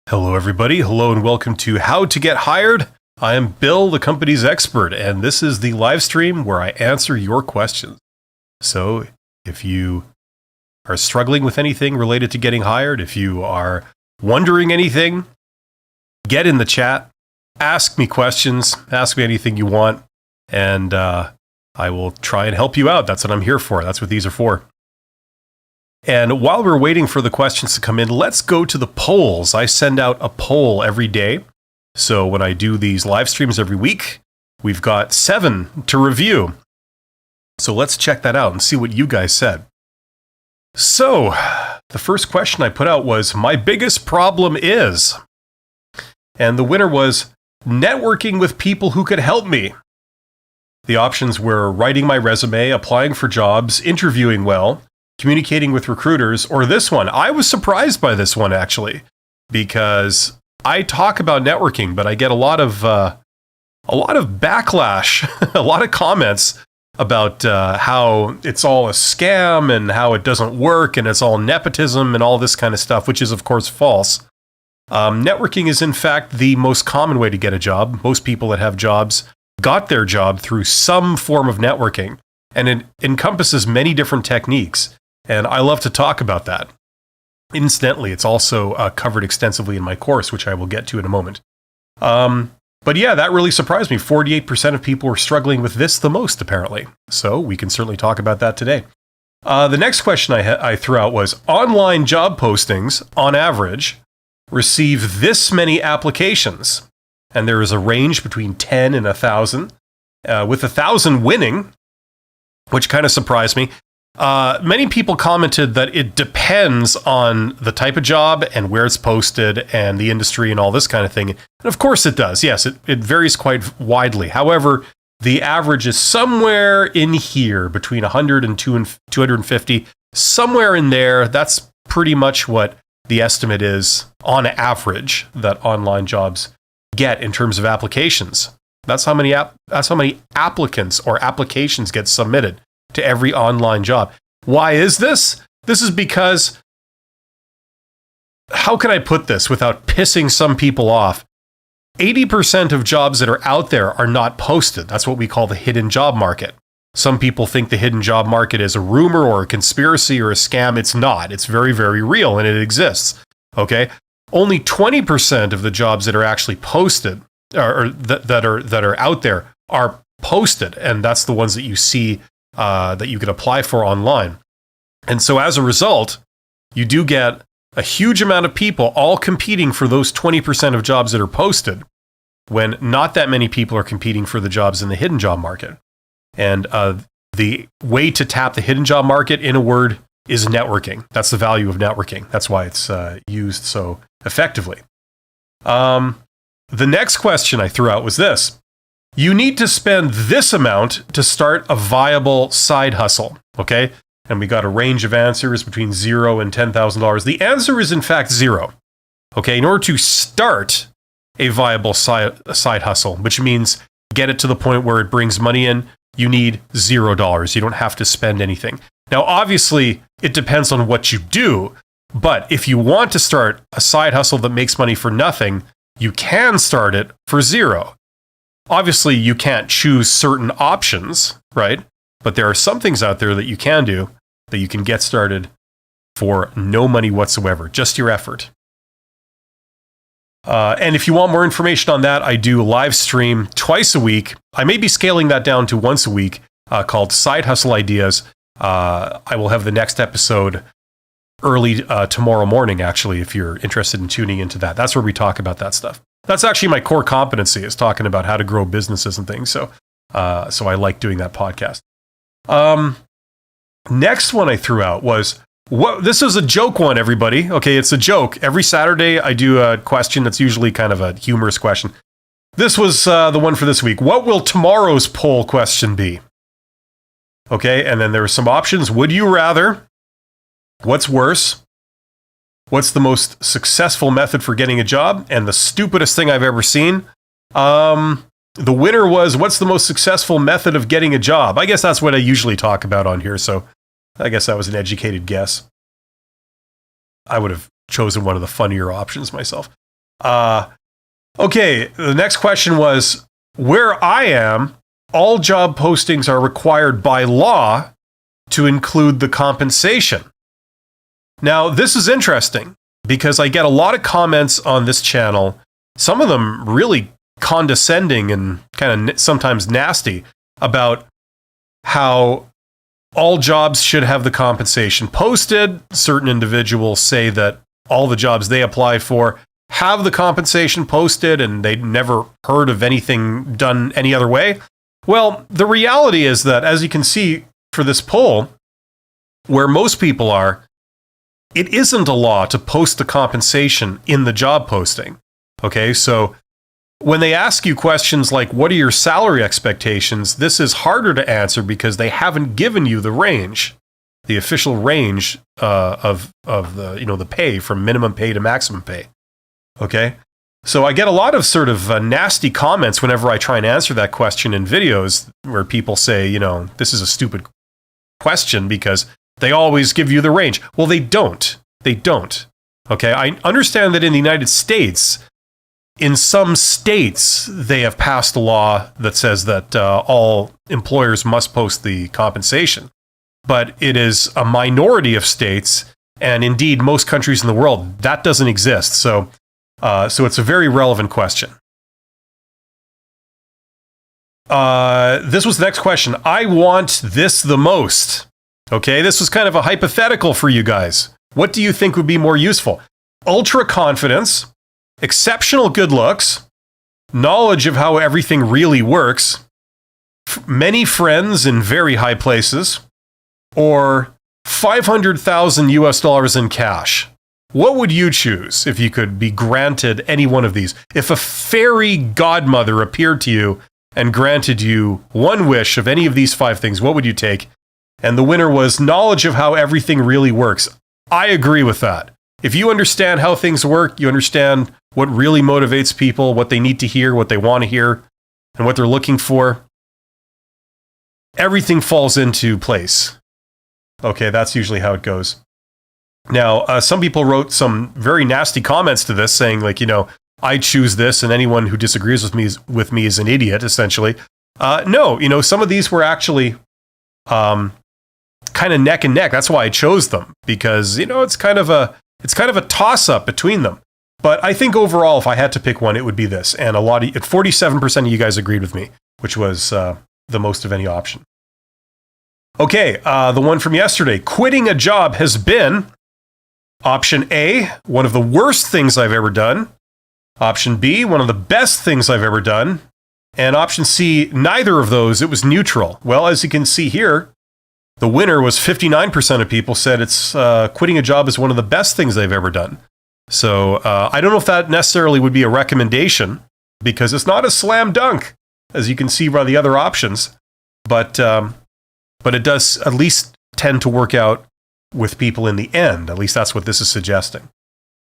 Hello, everybody. Hello, and welcome to How to Get Hired. I am Bill, the company's expert, and this is the live stream where I answer your questions. So if you are struggling with anything related to getting hired, if you are wondering anything, get in the chat, ask me questions, ask me anything you want, and I will try and help you out. That's what I'm here for. That's what these are for. And while we're waiting for the questions to come in, let's go to the polls. I send out a poll every day. So when I do these live streams every week, we've got 7 to review. So let's check that out and see what you guys said. So the first question I put out was, my biggest problem is, and the winner was networking with people who could help me. The options were writing my resume, applying for jobs, interviewing well, communicating with recruiters, or this one. I was surprised by this one, actually, because I talk about networking, but I get a lot of backlash, a lot of comments about how it's all a scam and how it doesn't work and it's all nepotism and all this kind of stuff, which is, of course, false. Networking is, in fact, the most common way to get a job. Most people that have jobs got their job through some form of networking, and it encompasses many different techniques. And I love to talk about that. Incidentally, it's also covered extensively in my course, which I will get to in a moment. But yeah, that really surprised me. 48% of people were struggling with this the most, apparently. So we can certainly talk about that today. The next question I threw out was, online job postings, on average, receive this many applications. And there is a range between 10 and 1,000, with 1,000 winning, which kind of surprised me. Many people commented that it depends on the type of job and where it's posted and the industry and all this kind of thing. And of course it does. Yes, it varies quite widely. However, the average is somewhere in here between 100 and 250, somewhere in there. That's pretty much what the estimate is on average that online jobs get in terms of applications. That's how many applicants or applications get submitted to every online job. Why is this? This is because, how can I put this without pissing some people off? 80% of jobs that are out there are not posted. That's what we call the hidden job market. Some people think the hidden job market is a rumor or a conspiracy or a scam. It's not. It's very, very real, and it exists. Okay? Only 20% of the jobs that are actually posted, or that are out there, are posted, and that's the ones that you see that you can apply for online. And so as a result, you do get a huge amount of people all competing for those 20% of jobs that are posted, when not that many people are competing for the jobs in the hidden job market. And the way to tap the hidden job market, in a word, is networking. That's the value of networking. That's why it's used so effectively. The next question I threw out was this. You need to spend this amount to start a viable side hustle, okay? And we got a range of answers between $0 and $10,000. The answer is, in fact, 0, okay? In order to start a viable side hustle, which means get it to the point where it brings money in, you need $0. You don't have to spend anything. Now, obviously, it depends on what you do, but if you want to start a side hustle that makes money for nothing, you can start it for 0. Obviously, you can't choose certain options, right? But there are some things out there that you can do that you can get started for no money whatsoever, just your effort. And if you want more information on that, I do a live stream twice a week. I may be scaling that down to once a week, called Side Hustle Ideas. I will have the next episode early tomorrow morning, actually, if you're interested in tuning into that. That's where we talk about that stuff. That's actually my core competency, is talking about how to grow businesses and things. So I like doing that podcast. Next one I threw out was, this is a joke one, everybody. Okay, it's a joke. Every Saturday I do a question that's usually kind of a humorous question. This was the one for this week. What will tomorrow's poll question be? Okay, and then there are some options. Would you rather? What's worse? What's the most successful method for getting a job? And the stupidest thing I've ever seen. The winner was, what's the most successful method of getting a job? I guess that's what I usually talk about on here, so I guess that was an educated guess. I would have chosen one of the funnier options myself. Okay, the next question was, where I am, all job postings are required by law to include the compensation. Now, this is interesting because I get a lot of comments on this channel, some of them really condescending and kind of sometimes nasty, about how all jobs should have the compensation posted. Certain individuals say that all the jobs they apply for have the compensation posted and they never heard of anything done any other way. Well, the reality is that, as you can see for this poll, where most people are, it isn't a law to post the compensation in the job posting. Okay, so when they ask you questions like, what are your salary expectations? This is harder to answer because they haven't given you the range, the official range of the pay, from minimum pay to maximum pay. Okay, so I get a lot of sort of nasty comments whenever I try and answer that question in videos, where people say, this is a stupid question because they always give you the range. Well, they don't. They don't. Okay, I understand that in the United States, in some states, they have passed a law that says that all employers must post the compensation. But it is a minority of states, and indeed most countries in the world, that doesn't exist. So it's a very relevant question. This was the next question. I want this the most. Okay, this was kind of a hypothetical for you guys. What do you think would be more useful? Ultra confidence, exceptional good looks, knowledge of how everything really works, many friends in very high places, or 500,000 US dollars in cash. What would you choose if you could be granted any one of these? If a fairy godmother appeared to you and granted you one wish of any of these 5 things, what would you take? And the winner was knowledge of how everything really works. I agree with that. If you understand how things work, you understand what really motivates people, what they need to hear, what they want to hear, and what they're looking for, everything falls into place. Okay, that's usually how it goes. Now, some people wrote some very nasty comments to this, saying like, I choose this, and anyone who disagrees with me is an idiot, essentially. No, some of these were actually kind of neck and neck. That's why I chose them, because it's kind of a toss-up between them. But I think overall, if I had to pick one, it would be this. And 47% of you guys agreed with me, which was the most of any option. Okay, the one from yesterday. Quitting a job has been option A, one of the worst things I've ever done. Option B, one of the best things I've ever done. And option C, neither of those. It was neutral. Well, as you can see here, the winner was 59% of people said it's quitting a job is one of the best things they've ever done. So I don't know if that necessarily would be a recommendation, because it's not a slam dunk, as you can see by the other options. But it does at least tend to work out with people in the end. At least that's what this is suggesting.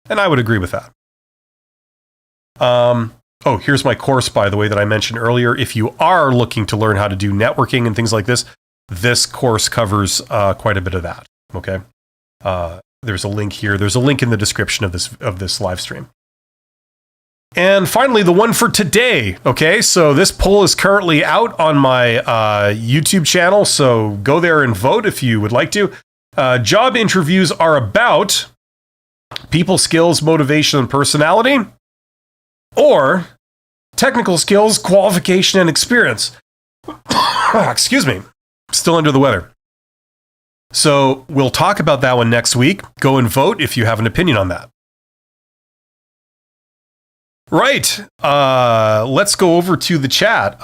And I would agree with that. Here's my course, by the way, that I mentioned earlier. If you are looking to learn how to do networking and things like this course covers quite a bit of that. Okay, there's a link here. There's a link in the description of this live stream. And finally, the one for today. Okay, so this poll is currently out on my YouTube channel, so go there and vote if you would like to. Job interviews are about people skills, motivation, and personality, or technical skills, qualification, and experience. Excuse me. Still under the weather. So we'll talk about that one next week. Go and vote if you have an opinion on that. Right. Let's go over to the chat.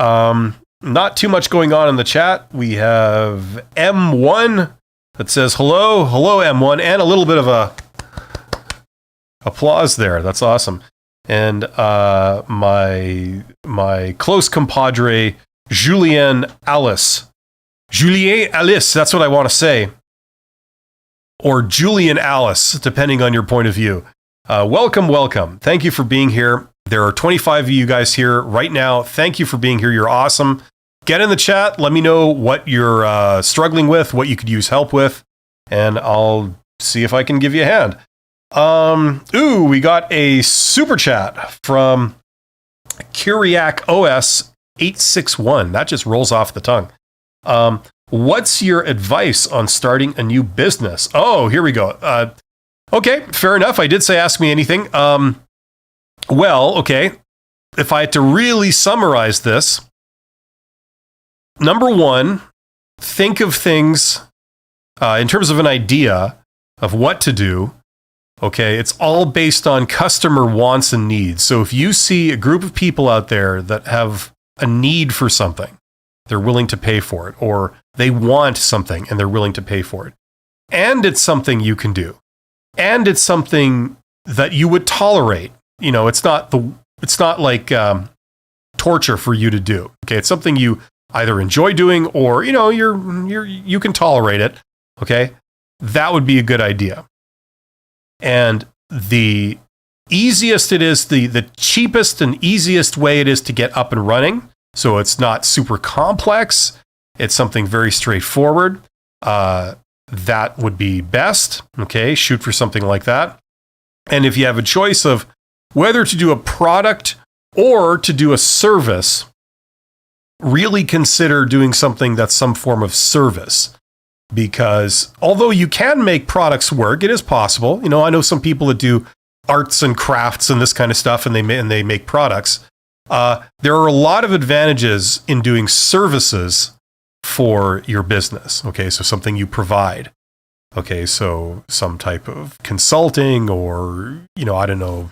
Not too much going on in the chat. We have M1 that says hello. Hello, M1. And a little bit of a applause there. That's awesome. And my close compadre, Julien Alice. Julien Alice, that's what I want to say. Or Julian Alice, depending on your point of view. Welcome, welcome. Thank you for being here. There are 25 of you guys here right now. Thank you for being here. You're awesome. Get in the chat. Let me know what you're struggling with, what you could use help with, and I'll see if I can give you a hand. We got a super chat from Kyriak OS 861. That just rolls off the tongue. What's your advice on starting a new business? Oh, here we go. Okay, fair enough. I did say ask me anything. Well, okay. If I had to really summarize this, number one, think of things in terms of an idea of what to do. Okay, it's all based on customer wants and needs. So if you see a group of people out there that have a need for something, they're willing to pay for it, or they want something and they're willing to pay for it, and it's something you can do, and it's something that you would tolerate. You know, it's not like torture for you to do. Okay, it's something you either enjoy doing or you can tolerate it. Okay, that would be a good idea. And the easiest it is, the cheapest and easiest way it is to get up and running. So it's not super complex. It's something very straightforward. That would be best. Okay, shoot for something like that. And if you have a choice of whether to do a product or to do a service, really consider doing something that's some form of service. Because although you can make products work, it is possible. You know, I know some people that do arts and crafts and this kind of stuff, and they make products. There are a lot of advantages in doing services for your business. Okay, so something you provide. Okay, so some type of consulting, or I don't know,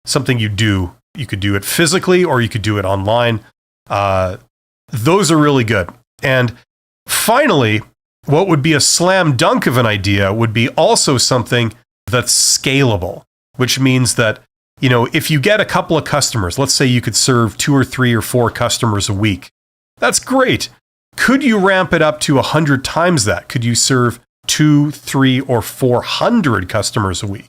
something you do. You could do it physically, or you could do it online. Those are really good. And finally, what would be a slam dunk of an idea would be also something that's scalable, which means that, if you get a couple of customers, let's say you could serve 2 or 3 or 4 customers a week. That's great. Could you ramp it up to 100 times that? Could you serve 2, 3, or 400 customers a week?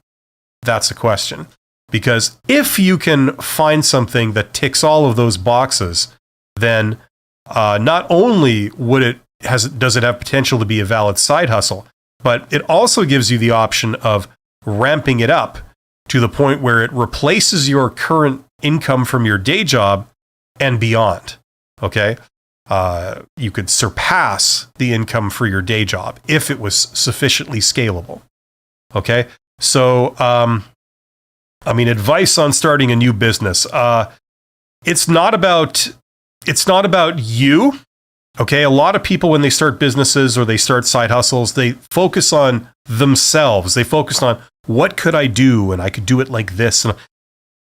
That's a question. Because if you can find something that ticks all of those boxes, then not only does it have potential to be a valid side hustle, but it also gives you the option of ramping it up to the point where it replaces your current income from your day job and beyond. Okay? You could surpass the income for your day job if it was sufficiently scalable. Okay? So, advice on starting a new business. It's not about you. Okay, a lot of people, when they start businesses or they start side hustles, they focus on themselves. They focus on, what could I do? And I could do it like this. And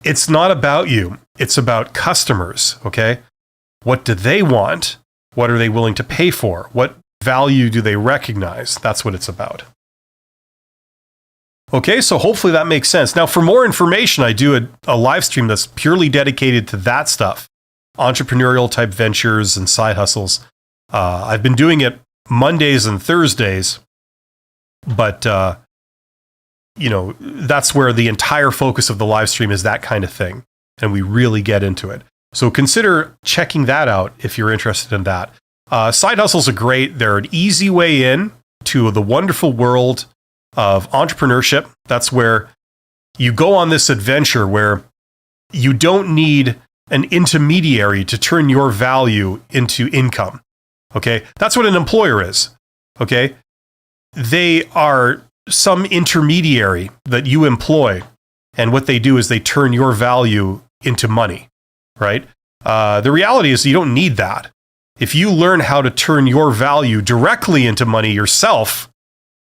it's not about you. It's about customers, okay? What do they want? What are they willing to pay for? What value do they recognize? That's what it's about. Okay, so hopefully that makes sense. Now, for more information, I do a live stream that's purely dedicated to that stuff. Entrepreneurial type ventures and side hustles. I've been doing it Mondays and Thursdays, but that's where the entire focus of the live stream is, that kind of thing, and we really get into it. So consider checking that out if you're interested in that. Side hustles are great. They're an easy way in to the wonderful world of entrepreneurship. That's where you go on this adventure where you don't need an intermediary to turn your value into income. Okay, that's what an employer is. Okay, they are some intermediary that you employ, and what they do is they turn your value into money, right? The reality is you don't need that. If you learn how to turn your value directly into money yourself,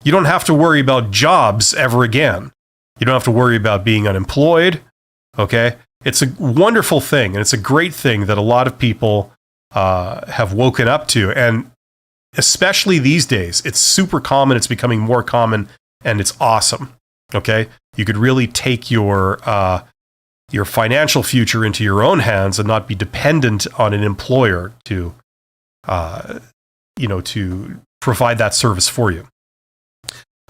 you don't have to worry about jobs ever again. You don't have to worry about being unemployed. Okay, it's a wonderful thing, and it's a great thing that a lot of people have woken up to, and especially these days, it's super common. It's becoming more common, and it's awesome. Okay, you could really take your financial future into your own hands and not be dependent on an employer to provide that service for you.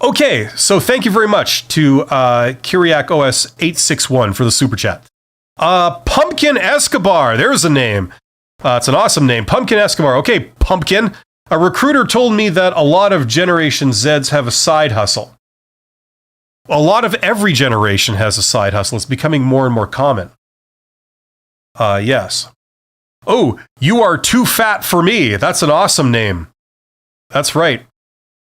Okay, so thank you very much to Kyriak OS 861 for the super chat. Pumpkin Escobar, there's a name. It's an awesome name, Pumpkin Escobar. Okay, Pumpkin. A recruiter told me that a lot of Generation Zs have a side hustle. A lot of every generation has a side hustle. It's becoming more and more common. Yes. Oh, you are too fat for me. That's an awesome name. That's right.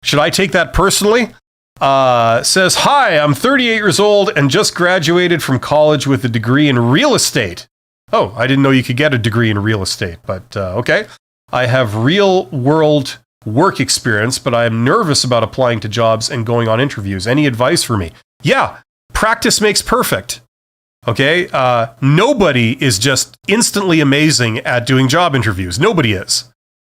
Should I take that personally? Says, hi, I'm 38 years old and just graduated from college with a degree in real estate. Oh, I didn't know you could get a degree in real estate, but okay. I have real world work experience, but I am nervous about applying to jobs and going on interviews. Any advice for me? Yeah, practice makes perfect. Okay, nobody is just instantly amazing at doing job interviews. Nobody is.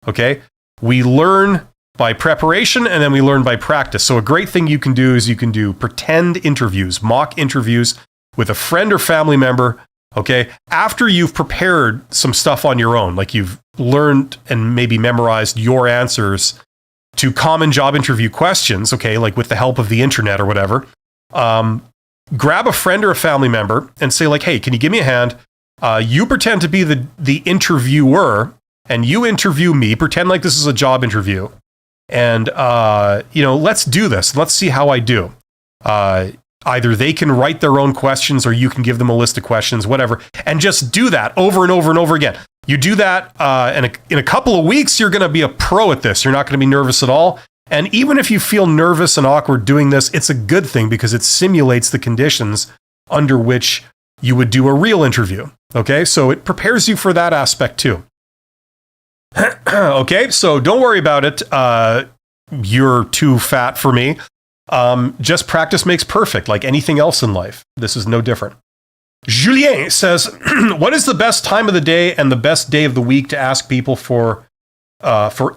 Okay, we learn by preparation and then we learn by practice. So a great thing you can do is you can do pretend interviews, mock interviews with a friend or family member. Okay, after you've prepared some stuff on your own, like you've learned and maybe memorized your answers to common job interview questions. Okay, like with the help of the internet or whatever. Grab a friend or a family member and say like, hey, can you give me a hand? You pretend to be the interviewer and you interview me. Pretend like this is a job interview. And, let's do this. Let's see how I do. Either they can write their own questions or you can give them a list of questions, whatever. And just do that over and over and over again. You do that, and in a couple of weeks, you're going to be a pro at this. You're not going to be nervous at all. And even if you feel nervous and awkward doing this, it's a good thing because it simulates the conditions under which you would do a real interview. Okay, so it prepares you for that aspect too. Okay, so don't worry about it. You're too fat for me. Just practice makes perfect, like anything else in life. This is no different. Julien says, what is the best time of the day and the best day of the week to ask people for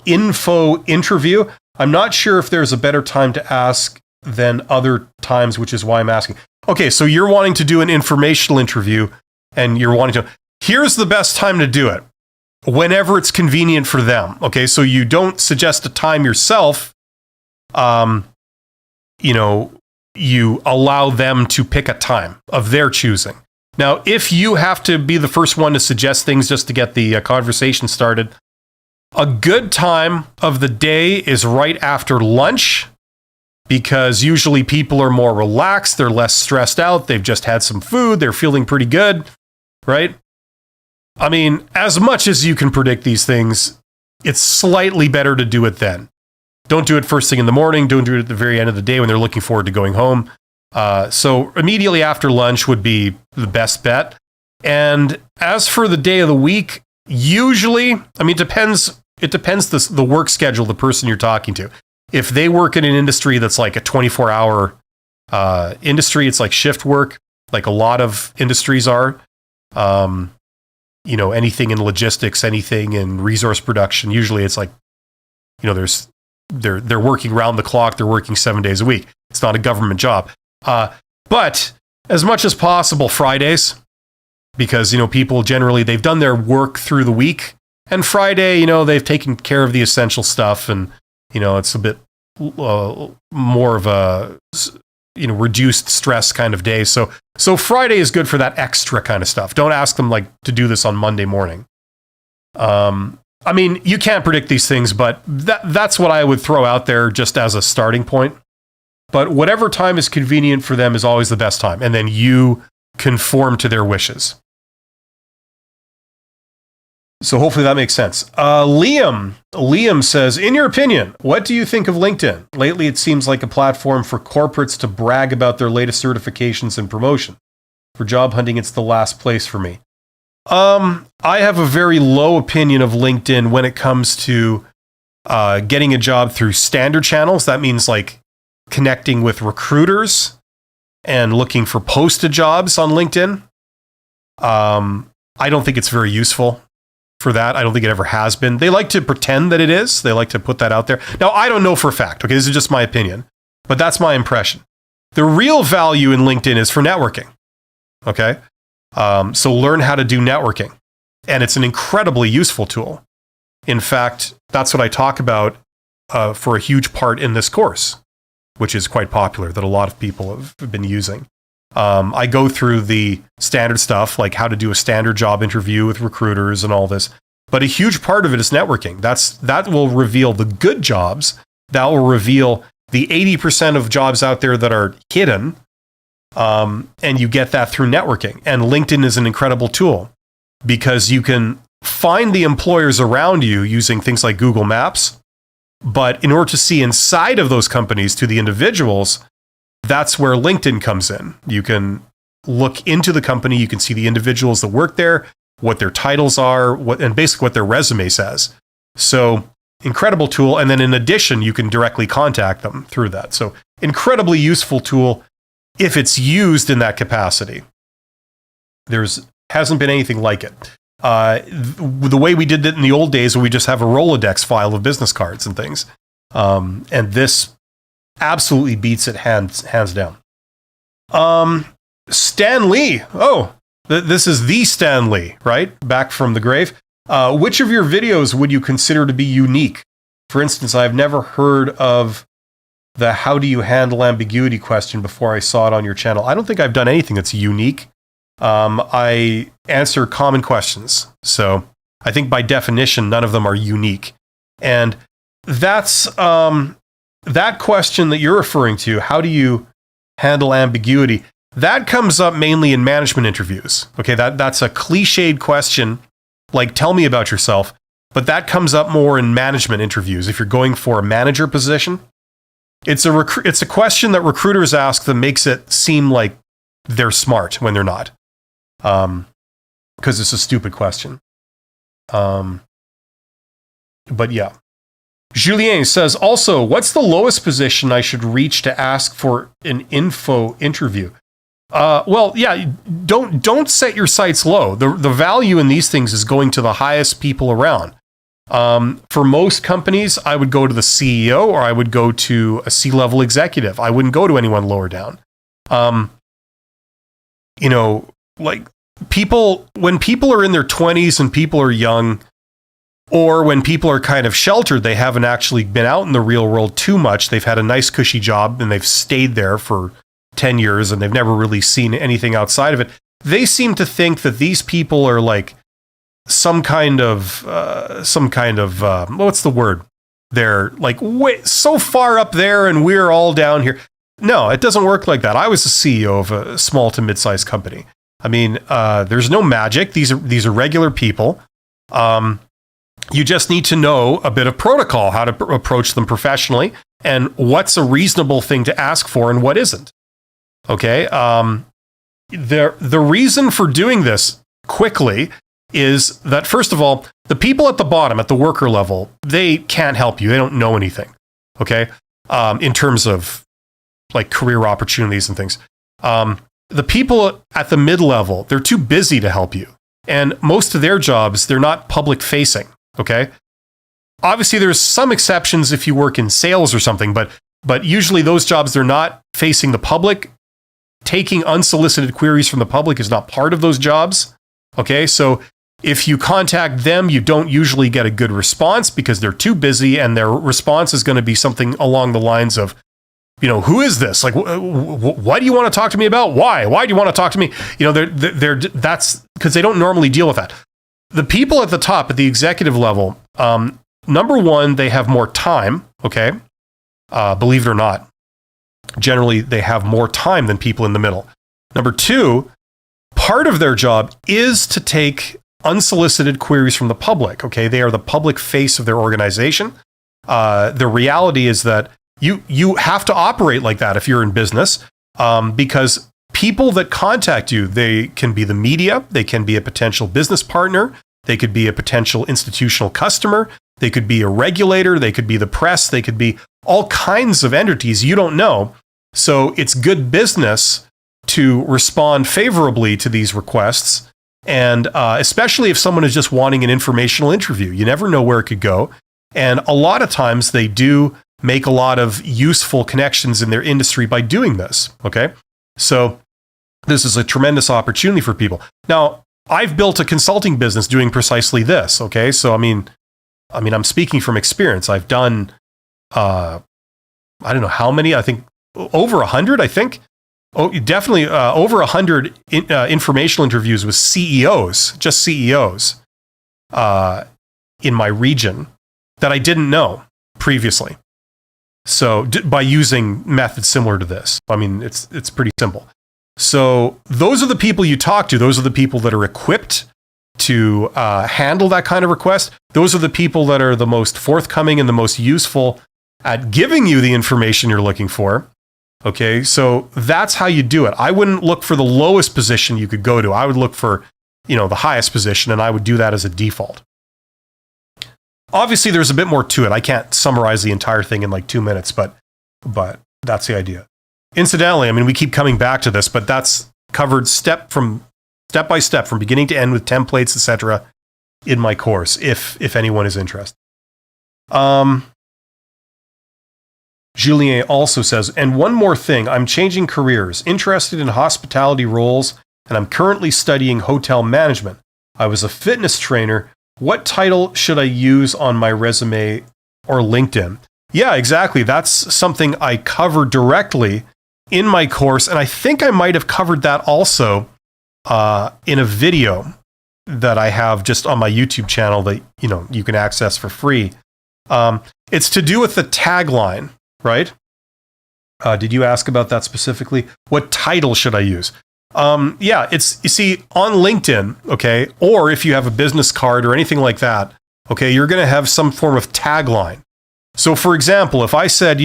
info interview? I'm not sure if there's a better time to ask than other times, which is why I'm asking. Okay, so you're wanting to do an informational interview and you're wanting to, here's the best time to do it. Whenever it's convenient for them. Okay, so you don't suggest a time yourself. You allow them to pick a time of their choosing. Now, if you have to be the first one to suggest things just to get the conversation started, a good time of the day is right after lunch, because usually people are more relaxed, they're less stressed out, they've just had some food, they're feeling pretty good, right? I mean, as much as you can predict these things, it's slightly better to do it then. Don't do it first thing in the morning, don't do it at the very end of the day when they're looking forward to going home. So immediately after lunch would be the best bet. And as for the day of the week, usually, I mean, it depends the work schedule of the person you're talking to. If they work in an industry that's like a 24-hour industry, it's like shift work, like a lot of industries are. Anything in logistics, anything in resource production, usually it's like, they're working round the clock, they're working 7 days a week. It's not a government job. But as much as possible Fridays, because, people generally, they've done their work through the week. And Friday, they've taken care of the essential stuff and, it's a bit more of a, reduced stress kind of day. So Friday is good for that extra kind of stuff. Don't ask them to do this on Monday morning. I mean, you can't predict these things, but that's what I would throw out there just as a starting point. But whatever time is convenient for them is always the best time. And then you conform to their wishes. So hopefully that makes sense. Liam says, in your opinion, what do you think of LinkedIn? Lately, it seems like a platform for corporates to brag about their latest certifications and promotion. For job hunting, it's the last place for me. I have a very low opinion of LinkedIn when it comes to getting a job through standard channels. That means connecting with recruiters and looking for posted jobs on LinkedIn. I don't think it's very useful for that. I don't think it ever has been. They like to pretend that it is. They like to put that out there. Now, I don't know for a fact. Okay, this is just my opinion, but that's my impression. The real value in LinkedIn is for networking. Okay, so learn how to do networking, and it's an incredibly useful tool. In fact, that's what I talk about for a huge part in this course, which is quite popular, that a lot of people have been using. I go through the standard stuff, like how to do a standard job interview with recruiters and all this. But a huge part of it is networking. That will reveal the good jobs. That will reveal the 80% of jobs out there that are hidden, And you get that through networking. And LinkedIn is an incredible tool because you can find the employers around you using things like Google Maps. But in order to see inside of those companies to the individuals, that's where LinkedIn comes in. You can look into the company, you can see the individuals that work there, what their titles are, and basically what their resume says. So incredible tool. And then in addition, you can directly contact them through that. So incredibly useful tool if it's used in that capacity. Hasn't been anything like it. The way we did it in the old days, where we just have a Rolodex file of business cards and things. And this absolutely beats it hands down. Stan Lee. Oh, this is the Stan Lee, right? Back from the grave. Which of your videos would you consider to be unique? For instance, I've never heard of the how do you handle ambiguity question before I saw it on your channel. I don't think I've done anything that's unique. I answer common questions. So I think by definition, none of them are unique. And that's that question that you're referring to, how do you handle ambiguity? That comes up mainly in management interviews. Okay, that's a cliched question, like tell me about yourself, but that comes up more in management interviews. If you're going for a manager position, it's a question that recruiters ask that makes it seem like they're smart when they're not. Because it's a stupid question. But yeah. Julien says, also, what's the lowest position I should reach to ask for an info interview? Well, yeah, don't set your sights low. The value in these things is going to the highest people around. For most companies, I would go to the CEO or I would go to a C-level executive. I wouldn't go to anyone lower down. Like when people are in their 20s and people are young, or when people are kind of sheltered, they haven't actually been out in the real world too much. They've had a nice cushy job and they've stayed there for 10 years and they've never really seen anything outside of it. They seem to think that these people are like some kind of what's the word? They're like way so far up there and we're all down here. No, it doesn't work like that. I was the CEO of a small to mid-sized company. I mean, there's no magic. These are regular people. You just need to know a bit of protocol, how to approach them professionally, and what's a reasonable thing to ask for and what isn't. Okay. The reason for doing this quickly is that, first of all, the people at the bottom, at the worker level, they can't help you. They don't know anything. Okay. In terms of like career opportunities and things. The people at the mid-level, they're too busy to help you. And most of their jobs, they're not public facing. Okay. Obviously, there's some exceptions if you work in sales or something, but usually those jobs, they're not facing the public. Taking unsolicited queries from the public is not part of those jobs. Okay. So if you contact them, you don't usually get a good response because they're too busy, and their response is going to be something along the lines of, who is this? Like, what do you want to talk to me about? Why? Why do you want to talk to me? That's because they don't normally deal with that. The people at the top, at the executive level, number one, they have more time. Okay. Believe it or not, generally they have more time than people in the middle. Number two, part of their job is to take unsolicited queries from the public. Okay. They are the public face of their organization. The reality is that you have to operate like that if you're in business, because people that contact you, they can be the media, they can be a potential business partner, they could be a potential institutional customer, they could be a regulator, they could be the press, they could be all kinds of entities you don't know. So it's good business to respond favorably to these requests, and especially if someone is just wanting an informational interview. You never know where it could go. And a lot of times they do make a lot of useful connections in their industry by doing this. Okay. So this is a tremendous opportunity for people. Now, I've built a consulting business doing precisely this. Okay. So, I mean, I'm speaking from experience. I've done, I don't know how many, I think over 100, I think. Oh, definitely over 100 informational interviews with CEOs, just CEOs, in my region that I didn't know previously. So by using methods similar to this, I mean, it's pretty simple. So those are the people you talk to. Those are the people that are equipped to handle that kind of request. Those are the people that are the most forthcoming and the most useful at giving you the information you're looking for. Okay, so that's how you do it. I wouldn't look for the lowest position you could go to. I would look for, the highest position, and I would do that as a default. Obviously, there's a bit more to it. I can't summarize the entire thing in like 2 minutes, but that's the idea. Incidentally, we keep coming back to this, but that's covered step by step, from beginning to end with templates, etc., in my course, if anyone is interested. Julien also says, and one more thing, I'm changing careers, interested in hospitality roles, and I'm currently studying hotel management. I was a fitness trainer. What title should I use on my resume or LinkedIn? Yeah, exactly. That's something I cover directly in my course, and I think I might have covered that also in a video that I have just on my YouTube channel that you can access for free. It's to do with the tagline, right? Did you ask about that specifically? What title should I use? Yeah, you see, on LinkedIn, okay, or if you have a business card or anything like that, okay, you're going to have some form of tagline. So, for example, if I said,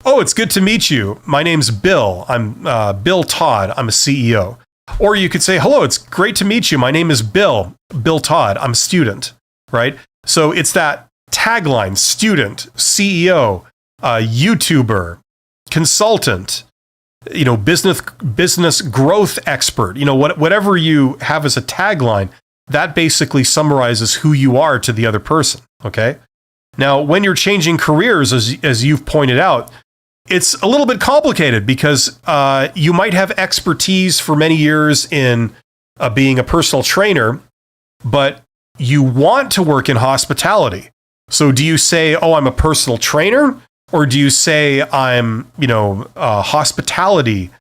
oh, it's good to meet you. My name's Bill. I'm Bill Todd. I'm a CEO. Or you could say, hello, it's great to meet you. My name is Bill Todd. I'm a student, right? So it's that tagline: student, CEO, YouTuber, consultant, business growth expert, whatever you have as a tagline, that basically summarizes who you are to the other person. Okay. Now, when you're changing careers, as you've pointed out, it's a little bit complicated because you might have expertise for many years in being a personal trainer, but you want to work in hospitality. So do you say, oh, I'm a personal trainer? Or do you say I'm, a hospitality,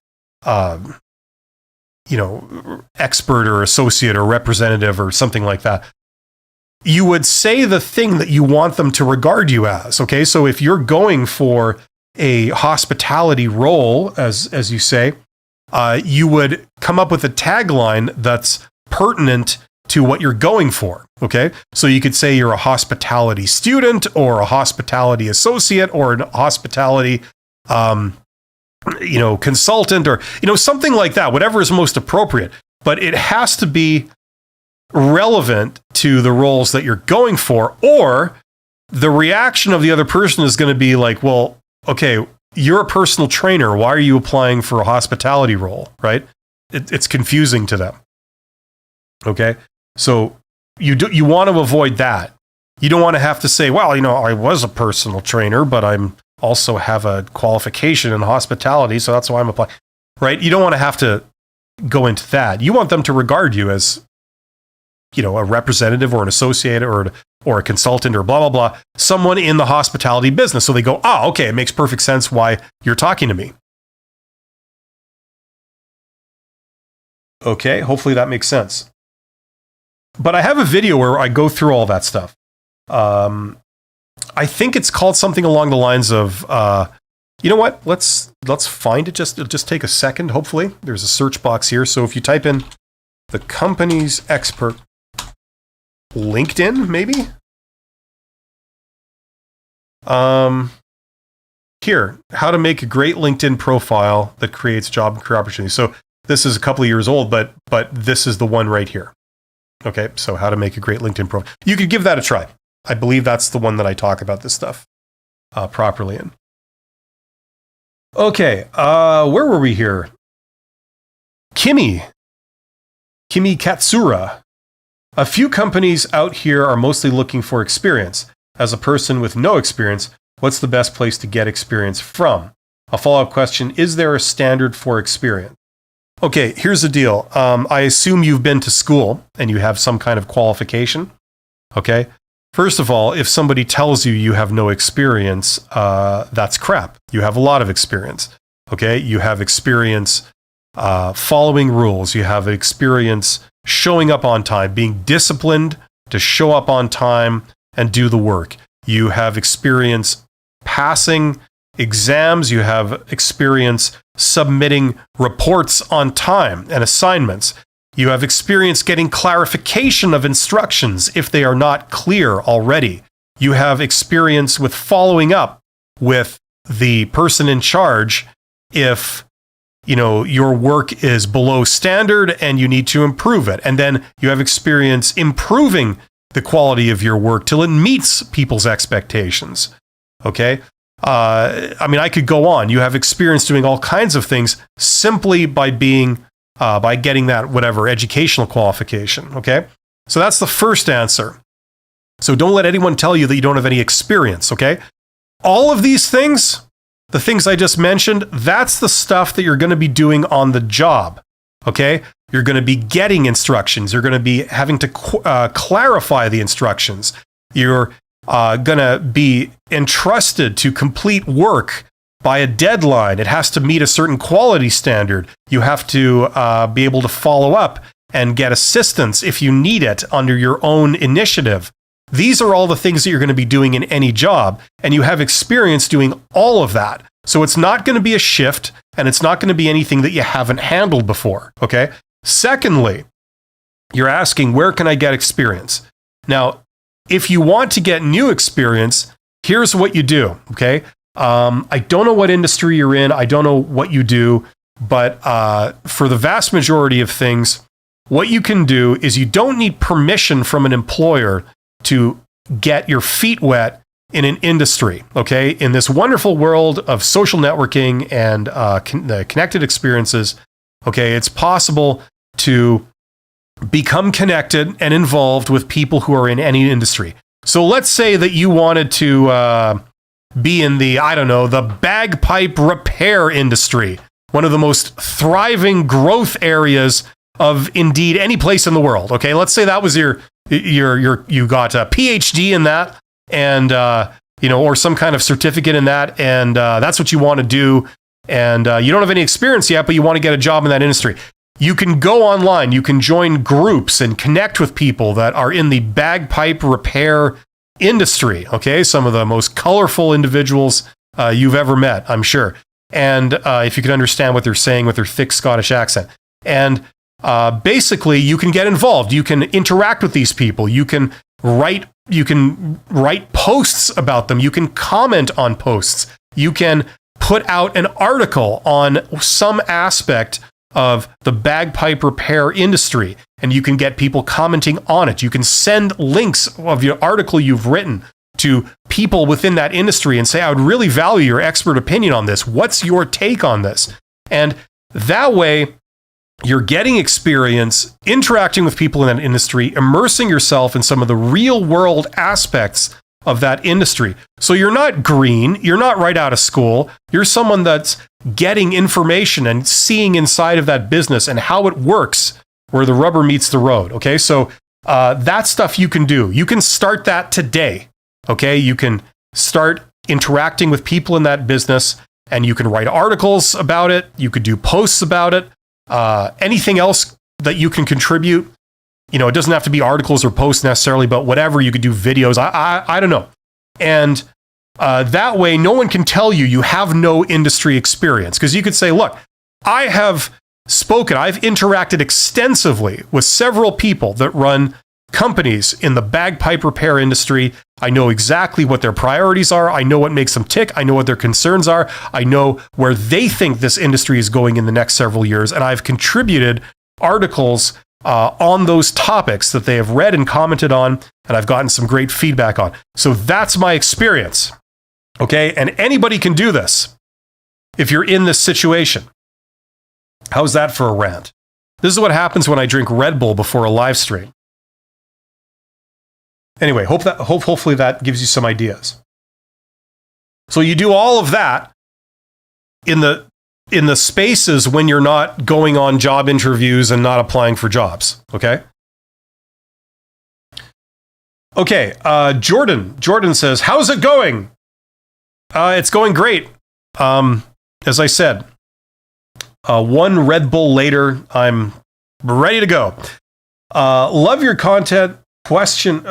expert or associate or representative or something like that? You would say the thing that you want them to regard you as. Okay, so if you're going for a hospitality role, as you say, you would come up with a tagline that's pertinent to what you're going for. Okay, so you could say you're a hospitality student or a hospitality associate or a hospitality, consultant or, something like that, whatever is most appropriate. But it has to be relevant to the roles that you're going for, or the reaction of the other person is going to be like, well, okay, you're a personal trainer. Why are you applying for a hospitality role, right? It's confusing to them. Okay, so you want to avoid that. You don't want to have to say, well, I was a personal trainer, but I'm also have a qualification in hospitality, so that's why I'm applying, right? You don't want to have to go into that. You want them to regard you as, a representative or an associate or a consultant or blah, blah, blah, someone in the hospitality business. So they go, oh, okay, it makes perfect sense why you're talking to me. Okay, hopefully that makes sense. But I have a video where I go through all that stuff. I think it's called something along the lines of, you know what? Let's find it. It'll just take a second. Hopefully, there's a search box here. So if you type in the company's expert LinkedIn, maybe. Here, how to make a great LinkedIn profile that creates job and career opportunities. So this is a couple of years old, but this is the one right here. Okay, so how to make a great LinkedIn profile. You could give that a try. I believe that's the one that I talk about this stuff properly in. Okay, where were we here? Kimi Katsura. A few companies out here are mostly looking for experience. As a person with no experience, what's the best place to get experience from? A follow-up question, is there a standard for experience? Okay, here's the deal. I assume you've been to school and you have some kind of qualification. Okay. First of all, if somebody tells you you have no experience, that's crap. You have a lot of experience. Okay. You have experience following rules. You have experience showing up on time, being disciplined to show up on time and do the work. You have experience passing exams, you have experience submitting reports on time and assignments. You have experience getting clarification of instructions if they are not clear already. You have experience with following up with the person in charge if your work is below standard and you need to improve it. And then you have experience improving the quality of your work till it meets people's expectations. Okay? I could go on. You have experience doing all kinds of things simply by getting that whatever educational qualification. Okay? So that's the first answer. So don't let anyone tell you that you don't have any experience. Okay? All of these things, the things I just mentioned, that's the stuff that you're going to be doing on the job, okay? You're going to be getting instructions. You're going to be having to clarify the instructions. You're going to be entrusted to complete work by a deadline. It has to meet a certain quality standard. You have to be able to follow up and get assistance if you need it under your own initiative. These are all the things that you're going to be doing in any job, and you have experience doing all of that. So it's not going to be a shift, and it's not going to be anything that you haven't handled before, okay? Secondly, you're asking, where can I get experience? Now, if you want to get new experience, here's what you do, okay? I don't know what industry you're in. I don't know what you do, but for the vast majority of things, what you can do is you don't need permission from an employer to get your feet wet in an industry, okay? In this wonderful world of social networking and connected experiences, okay, it's possible to become connected and involved with people who are in any industry. So let's say that you wanted to be in the bagpipe repair industry, one of the most thriving growth areas of indeed any place in the world, okay? Let's say that was you got a PhD in that, and or some kind of certificate in that, and that's what you want to do, and you don't have any experience yet, but you want to get a job in that industry. You can go online, you can join groups and connect with people that are in the bagpipe repair industry. Okay, some of the most colorful individuals you've ever met, I'm sure. And if you can understand what they're saying with their thick Scottish accent, and basically, you can get involved. You can interact with these people. You can write posts about them. You can comment on posts. You can put out an article on some aspect of the bagpipe repair industry, and you can get people commenting on it. You can send links of your article you've written to people within that industry and say, I would really value your expert opinion on this. What's your take on this? And that way, you're getting experience interacting with people in that industry, immersing yourself in some of the real world aspects of that industry. So you're not green, you're not right out of school, you're someone that's getting information and seeing inside of that business and how it works where the rubber meets the road. Okay, so that stuff you can do. You can start that today. Okay, you can start interacting with people in that business, and you can write articles about it, you could do posts about it. Anything else that you can contribute, it doesn't have to be articles or posts necessarily, but whatever, you could do videos. I don't know. And that way, no one can tell you have no industry experience, because you could say, look, I've interacted extensively with several people that run companies in the bagpipe repair industry. I know exactly what their priorities are. I know what makes them tick. I know what their concerns are. I know where they think this industry is going in the next several years. And I've contributed articles on those topics that they have read and commented on, and I've gotten some great feedback on. So that's my experience. Okay, and anybody can do this if you're in this situation. How's that for a rant? This is what happens when I drink Red Bull before a live stream. Anyway, hopefully that gives you some ideas. So you do all of that in the spaces when you're not going on job interviews and not applying for jobs, okay? Okay, Jordan says, how's it going? It's going great. As I said, one Red Bull later, I'm ready to go. Love your content. Question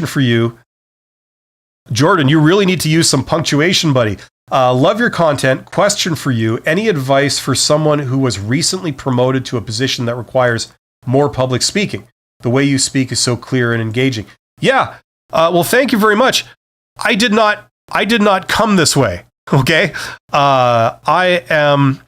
for you. Jordan, you really need to use some punctuation, buddy. Love your content. Question for you. Any advice for someone who was recently promoted to a position that requires more public speaking? The way you speak is so clear and engaging. Yeah. Well, thank you very much. I did not come this way. Okay. I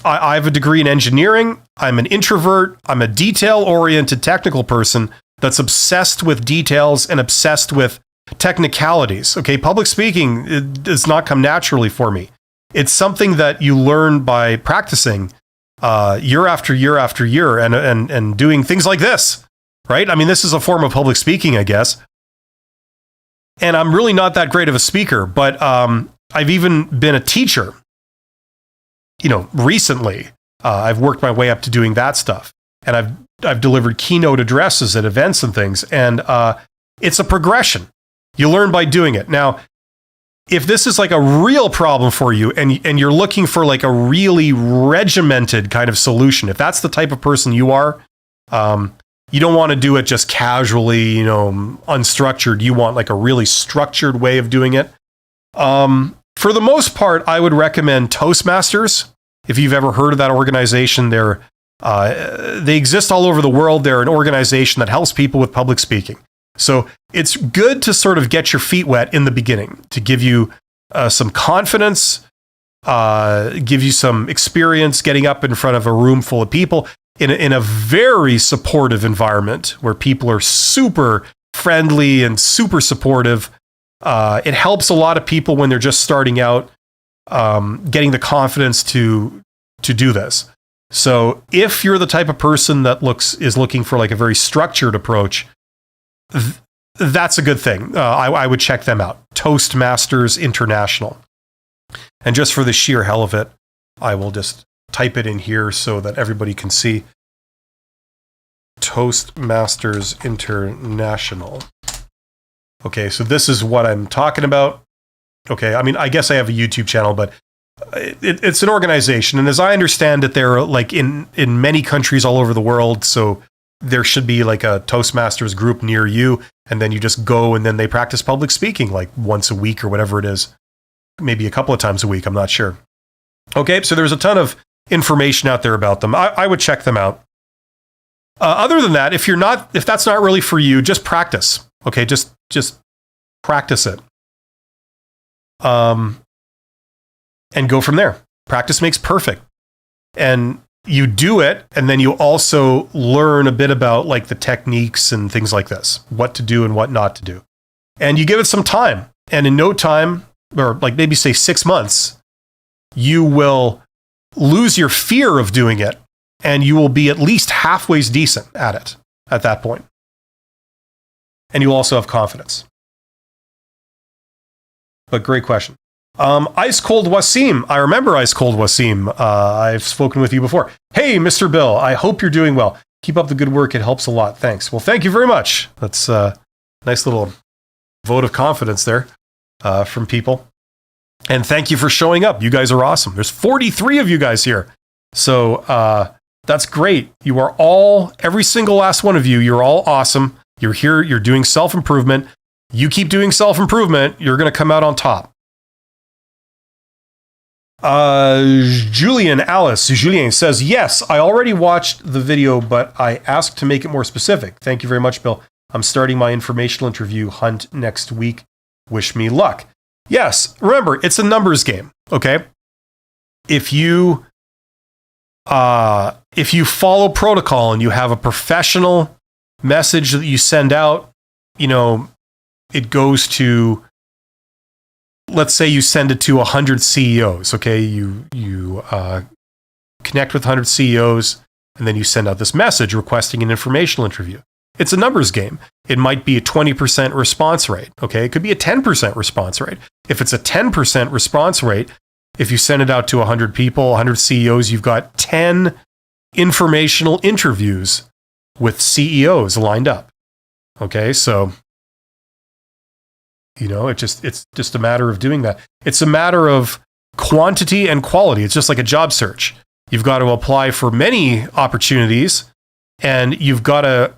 have a degree in engineering. I'm an introvert. I'm a detail-oriented technical person that's obsessed with details and obsessed with technicalities. Okay, public speaking, it does not come naturally for me. It's something that you learn by practicing year after year after year and doing things like this, right? I mean, this is a form of public speaking, I guess. And I'm really not that great of a speaker, but I've even been a teacher. Recently, I've worked my way up to doing that stuff, and I've delivered keynote addresses at events and things, and it's a progression. You learn by doing it. Now, if this is like a real problem for you, and you're looking for like a really regimented kind of solution, if that's the type of person you are, you don't want to do it just casually, unstructured. You want like a really structured way of doing it. For the most part, I would recommend Toastmasters. If you've ever heard of that organization, they exist all over the world. They're an organization that helps people with public speaking. So it's good to sort of get your feet wet in the beginning, to give you some confidence, give you some experience getting up in front of a room full of people in a very supportive environment where people are super friendly and super supportive. It helps a lot of people when they're just starting out, getting the confidence to do this. So if you're the type of person that is looking for like a very structured approach, that's a good thing. I would check them out. Toastmasters International. And just for the sheer hell of it, I will just type it in here so that everybody can see. Toastmasters International. Okay, so this is what I'm talking about. Okay, I mean, I guess I have a YouTube channel, but it's an organization. And as I understand it, they're like in many countries all over the world. So there should be like a Toastmasters group near you. And then you just go and then they practice public speaking like once a week or whatever it is. Maybe a couple of times a week. I'm not sure. Okay, so there's a ton of information out there about them. I would check them out. Other than that, if that's not really for you, just practice. Okay, just practice it. And go from there. Practice makes perfect. And you do it, and then you also learn a bit about like the techniques and things like this, what to do and what not to do. And you give it some time. And in no time, or like maybe say 6 months, you will lose your fear of doing it, and you will be at least halfway decent at it at that point. And you'll also have confidence. But great question. Ice Cold Wasim. I remember Ice Cold Wasim. I've spoken with you before. Hey, Mr. Bill, I hope you're doing well. Keep up the good work. It helps a lot. Thanks. Well, thank you very much. That's a nice little vote of confidence there from people. And thank you for showing up. You guys are awesome. There's 43 of you guys here. So that's great. You are all, every single last one of you, you're all awesome. You're here. You're doing self-improvement. You keep doing self-improvement. You're going to come out on top. Julien says, yes, I already watched the video, but I asked to make it more specific. Thank you very much, Bill. I'm starting my informational interview hunt next week. Wish me luck. Yes, remember, it's a numbers game, okay? If you follow protocol and you have a professional message that you send out, it goes to, let's say you send it to 100 CEOs, okay? You connect with 100 CEOs, and then you send out this message requesting an informational interview. It's a numbers game. It might be a 20% response rate, okay? It could be a 10% response rate. If it's a 10% response rate, if you send it out to 100 people, 100 CEOs, you've got 10 informational interviews with CEOs lined up, okay? So it's just a matter of doing that. It's a matter of quantity and quality. It's just like a job search. You've got to apply for many opportunities, and you've got to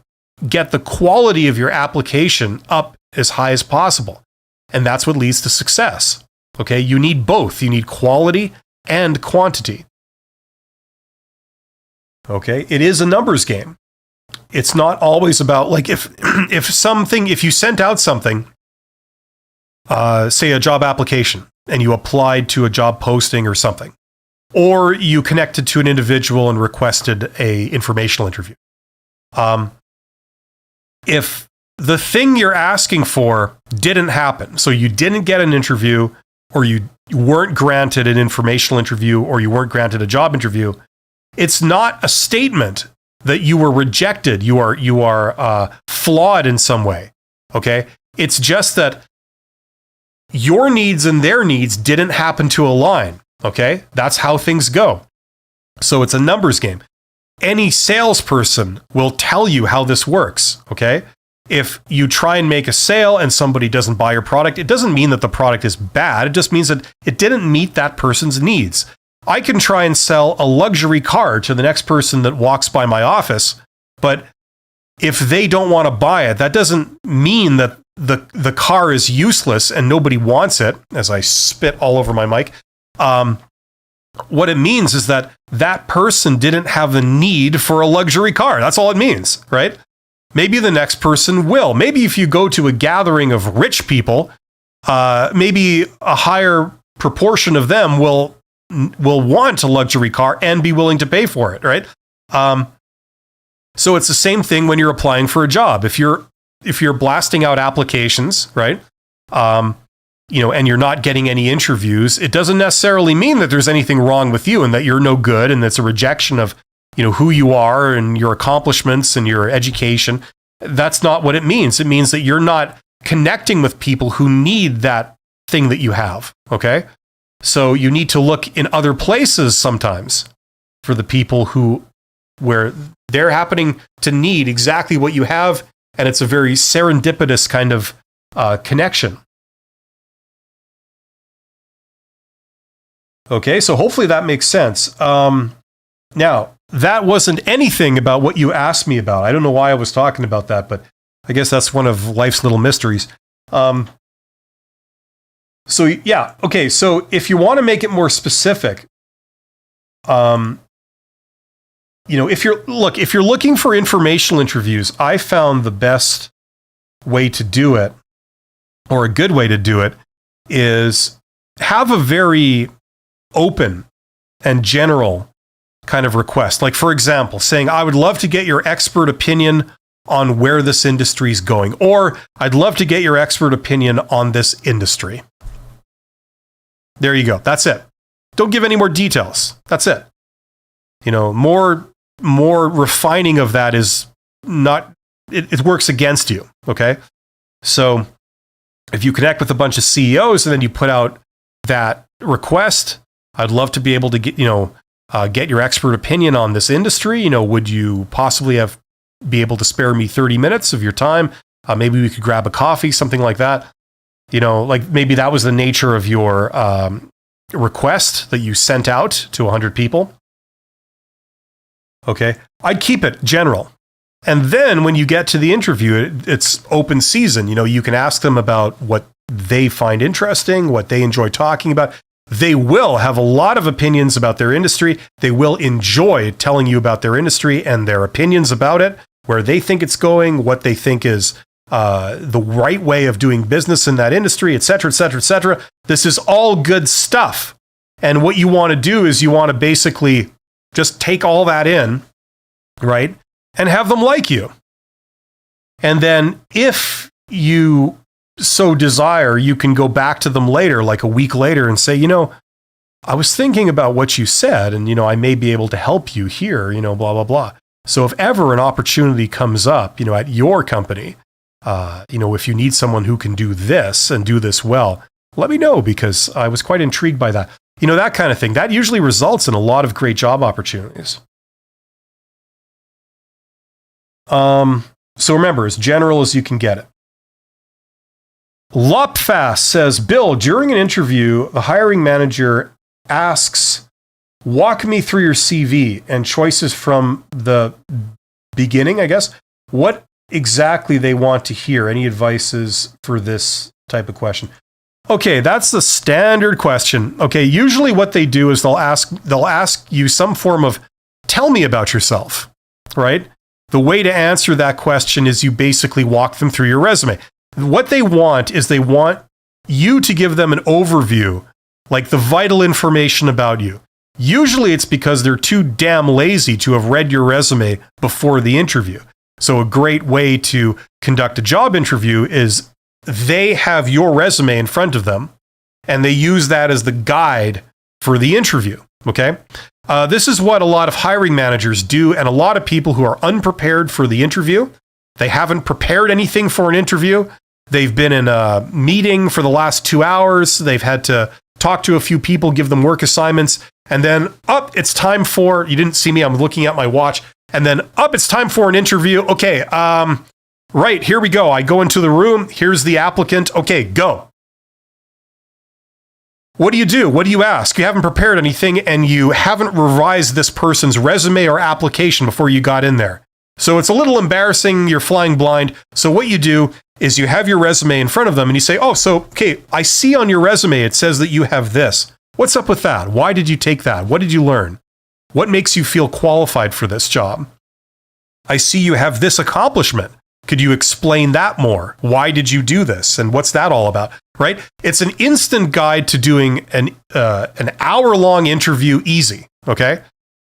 get the quality of your application up as high as possible. And that's what leads to success. Okay, you need both. You need quality and quantity. Okay, it is a numbers game. It's not always about, like, if you sent out something, say a job application, and you applied to a job posting or something, or you connected to an individual and requested a informational interview. If the thing you're asking for didn't happen, so you didn't get an interview, or you weren't granted an informational interview, or you weren't granted a job interview, it's not a statement that you were rejected. You are flawed in some way. Okay? It's just that your needs and their needs didn't happen to align. Okay? That's how things go. So it's a numbers game. Any salesperson will tell you how this works. Okay? If you try and make a sale and somebody doesn't buy your product, it doesn't mean that the product is bad. It just means that it didn't meet that person's needs. I can try and sell a luxury car to the next person that walks by my office, but if they don't want to buy it, that doesn't mean that the car is useless and nobody wants it, as I spit all over my mic. What it means is that that person didn't have the need for a luxury car. That's all it means, right? Maybe the next person will. Maybe if you go to a gathering of rich people, maybe a higher proportion of them will want a luxury car and be willing to pay for it, right? So it's the same thing when you're applying for a job. If you're blasting out applications, right? And you're not getting any interviews, it doesn't necessarily mean that there's anything wrong with you and that you're no good and that's a rejection of, who you are and your accomplishments and your education. That's not what it means. It means that you're not connecting with people who need that thing that you have, okay? So you need to look in other places sometimes for the people where they're happening to need exactly what you have, and it's a very serendipitous kind of connection. Okay, so hopefully that makes sense. Now, that wasn't anything about what you asked me about. I don't know why I was talking about that, but I guess that's one of life's little mysteries. So yeah, okay. So if you want to make it more specific, if you're looking for informational interviews, I found the best way to do it, or a good way to do it, is have a very open and general kind of request. Like, for example, saying, I would love to get your expert opinion on where this industry is going, or I'd love to get your expert opinion on this industry. There you go. That's it. Don't give any more details. That's it. More refining of that is not, it works against you. Okay. So if you connect with a bunch of CEOs and then you put out that request, I'd love to be able to get your expert opinion on this industry. Would you possibly be able to spare me 30 minutes of your time? Maybe we could grab a coffee, something like that. Like maybe that was the nature of your request that you sent out to 100 people. Okay. I'd keep it general. And then when you get to the interview, it's open season. You can ask them about what they find interesting, what they enjoy talking about. They will have a lot of opinions about their industry. They will enjoy telling you about their industry and their opinions about it, where they think it's going, what they think is the right way of doing business in that industry, et cetera, et cetera, et cetera. This is all good stuff. And what you want to do is you want to basically just take all that in, right? And have them like you. And then if you so desire, you can go back to them later, like a week later, and say, I was thinking about what you said, and, I may be able to help you here, blah, blah, blah. So if ever an opportunity comes up, at your company, if you need someone who can do this and do this well, let me know, because I was quite intrigued by that. That kind of thing. That usually results in a lot of great job opportunities. So remember, as general as you can get it. Lopfast says, Bill, during an interview, the hiring manager asks, walk me through your CV and choices from the beginning, I guess. What exactly they want to hear? Any advices for this type of question? Okay, that's the standard question. Okay, usually what they do is they'll ask you some form of tell me about yourself, right? The way to answer that question is you basically walk them through your resume. What they want is they want you to give them an overview, like the vital information about you. Usually it's because they're too damn lazy to have read your resume before the interview. So a great way to conduct a job interview is they have your resume in front of them and they use that as the guide for the interview. Okay. This is what a lot of hiring managers do, and a lot of people who are unprepared for the interview. They haven't prepared anything for an interview. They've been in a meeting for the last 2 hours. They've had to talk to a few people, give them work assignments, and then it's time for, you didn't see me, I'm looking at my watch, and then it's time for an interview. Okay, right, here we go. I go into the room. Here's the applicant. Okay, go. What do you do? What do you ask? You haven't prepared anything and you haven't revised this person's resume or application before you got in there. So it's a little embarrassing. You're flying blind. So what you do is you have your resume in front of them and you say, okay, I see on your resume it says that you have this. What's up with that? Why did you take that? What did you learn? What makes you feel qualified for this job? I see you have this accomplishment. Could you explain that more? Why did you do this? And what's that all about? Right? It's an instant guide to doing an hour-long interview easy. Okay?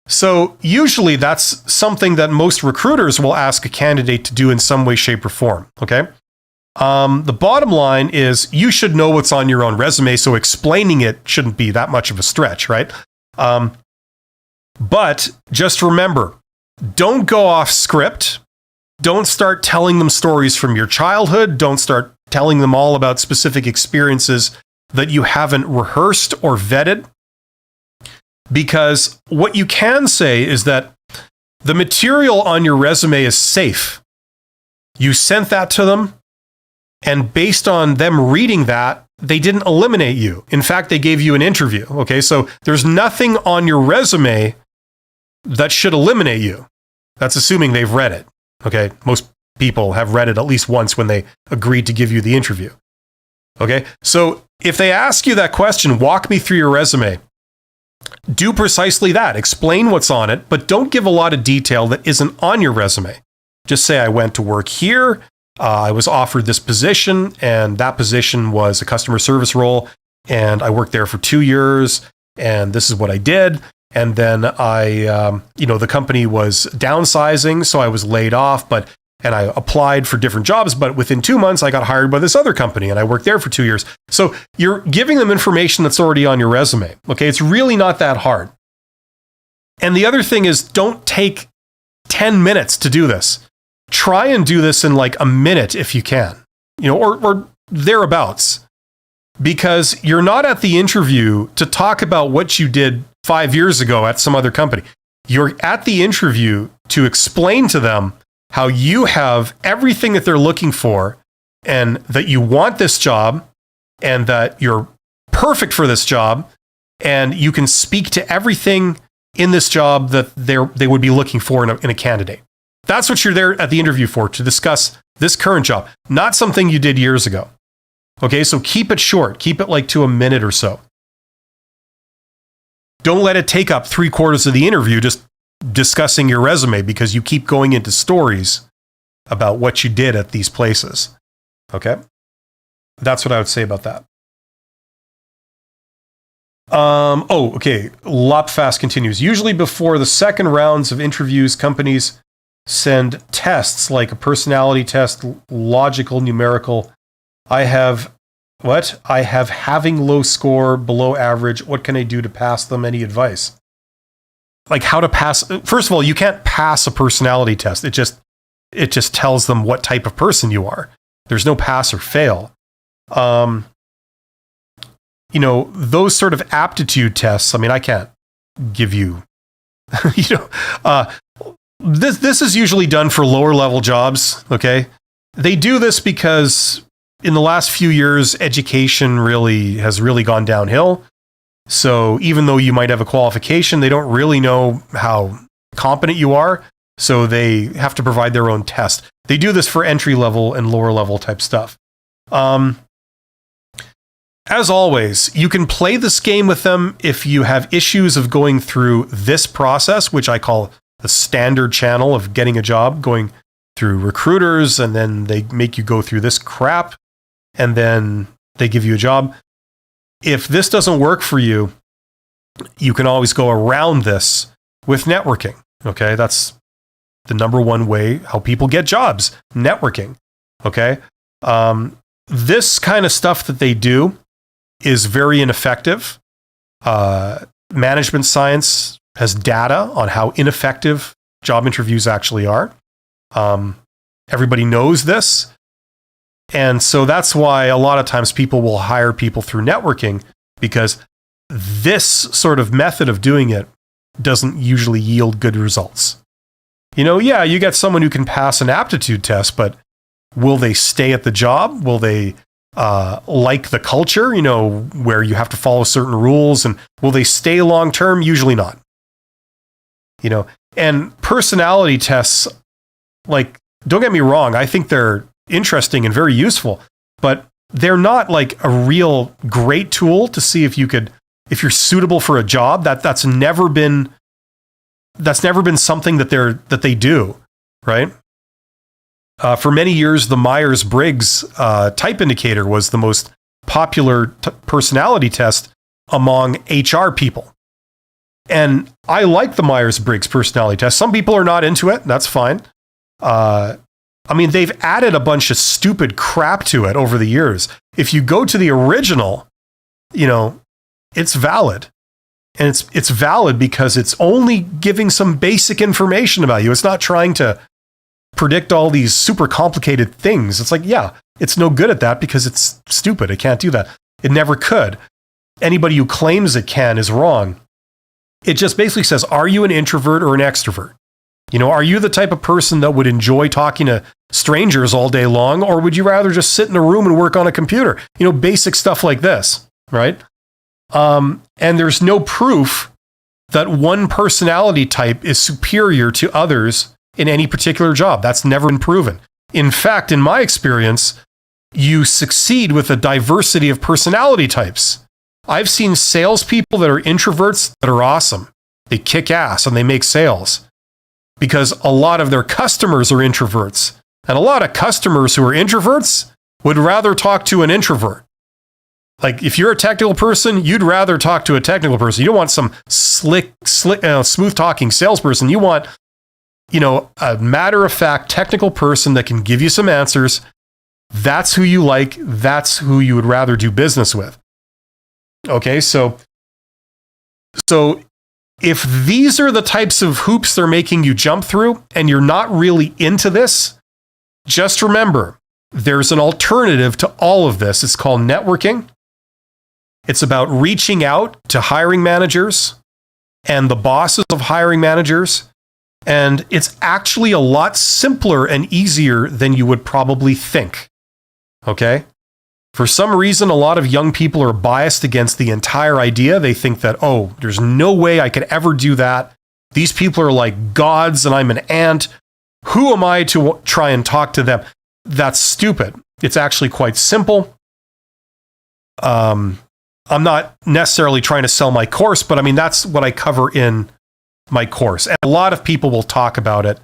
So usually that's something that most recruiters will ask a candidate to do in some way, shape, or form. Okay? The bottom line is you should know what's on your own resume, so explaining it shouldn't be that much of a stretch, right? But just remember, don't go off script. Don't start telling them stories from your childhood. Don't start telling them all about specific experiences that you haven't rehearsed or vetted. Because what you can say is that the material on your resume is safe. You sent that to them, and based on them reading that, they didn't eliminate you. In fact, they gave you an interview. Okay, so there's nothing on your resume that should eliminate you. That's assuming they've read it. Okay, most people have read it at least once when they agreed to give you the interview. Okay, so if they ask you that question, walk me through your resume. Do precisely that. Explain what's on it, but don't give a lot of detail that isn't on your resume. Just say, I went to work here, I was offered this position, and that position was a customer service role, and I worked there for 2 years, and this is what I did. And then the company was downsizing, so I was laid off, and I applied for different jobs, but within 2 months, I got hired by this other company, and I worked there for 2 years. So you're giving them information that's already on your resume. Okay, it's really not that hard. And the other thing is, don't take 10 minutes to do this. Try and do this in like a minute if you can, or thereabouts, because you're not at the interview to talk about what you did 5 years ago at some other company. You're at the interview to explain to them how you have everything that they're looking for and that you want this job and that you're perfect for this job and you can speak to everything in this job that they would be looking for in a candidate. That's what you're there at the interview for, to discuss this current job, not something you did years ago. Okay, so keep it short. Keep it like to a minute or so. Don't let it take up 3/4 of the interview just discussing your resume because you keep going into stories about what you did at these places. Okay? That's what I would say about that. Okay. Lopfast continues. Usually before the second rounds of interviews, companies send tests like a personality test, logical, numerical. I have having low score, below average. What can I do to pass them? Any advice? Like how to pass. First of all, you can't pass a personality test. It just tells them what type of person you are. There's no pass or fail. Those sort of aptitude tests. I mean, I can't give you, this is usually done for lower level jobs. Okay. They do this because in the last few years, education has really gone downhill. So even though you might have a qualification, they don't really know how competent you are. So they have to provide their own test. They do this for entry level and lower level type stuff. As always, you can play this game with them if you have issues of going through this process, which I call the standard channel of getting a job, going through recruiters, and then they make you go through this crap, and then they give you a job. If this doesn't work for you, you can always go around this with networking. Okay, that's the number one way how people get jobs, networking. Okay, this kind of stuff that they do is very ineffective. Management science has data on how ineffective job interviews actually are. Everybody knows this. And so that's why a lot of times people will hire people through networking, because this sort of method of doing it doesn't usually yield good results. Yeah, you get someone who can pass an aptitude test, but will they stay at the job? Will they like the culture, where you have to follow certain rules? And will they stay long term? Usually not. And personality tests, like, don't get me wrong, I think they're interesting and very useful, but they're not like a real great tool to see if you're suitable for a job. That's never been something that they do, right? For many years, the Myers-Briggs type indicator was the most popular personality test among HR people. And I like the Myers-Briggs personality test. Some people are not into it. That's fine. They've added a bunch of stupid crap to it over the years. If you go to the original, it's valid. And it's valid because it's only giving some basic information about you. It's not trying to predict all these super complicated things. It's like, yeah, it's no good at that because it's stupid. It can't do that. It never could. Anybody who claims it can is wrong. It just basically says, are you an introvert or an extrovert? Are you the type of person that would enjoy talking to strangers all day long, or would you rather just sit in a room and work on a computer? Basic stuff like this, right? And there's no proof that one personality type is superior to others in any particular job. That's never been proven. In fact, in my experience, you succeed with a diversity of personality types. I've seen salespeople that are introverts that are awesome. They kick ass and they make sales because a lot of their customers are introverts. And a lot of customers who are introverts would rather talk to an introvert. Like, if you're a technical person, you'd rather talk to a technical person. You don't want some smooth talking salesperson. You want, a matter of fact technical person that can give you some answers. That's who you like. That's who you would rather do business with. Okay, so if these are the types of hoops they're making you jump through and you're not really into this, just remember, there's an alternative to all of this. It's called networking. It's about reaching out to hiring managers and the bosses of hiring managers. And it's actually a lot simpler and easier than you would probably think. Okay? For some reason, a lot of young people are biased against the entire idea. They think that, there's no way I could ever do that. These people are like gods and I'm an ant. Who am I to try and talk to them? That's stupid. It's actually quite simple. I'm not necessarily trying to sell my course, but that's what I cover in my course. And a lot of people will talk about it.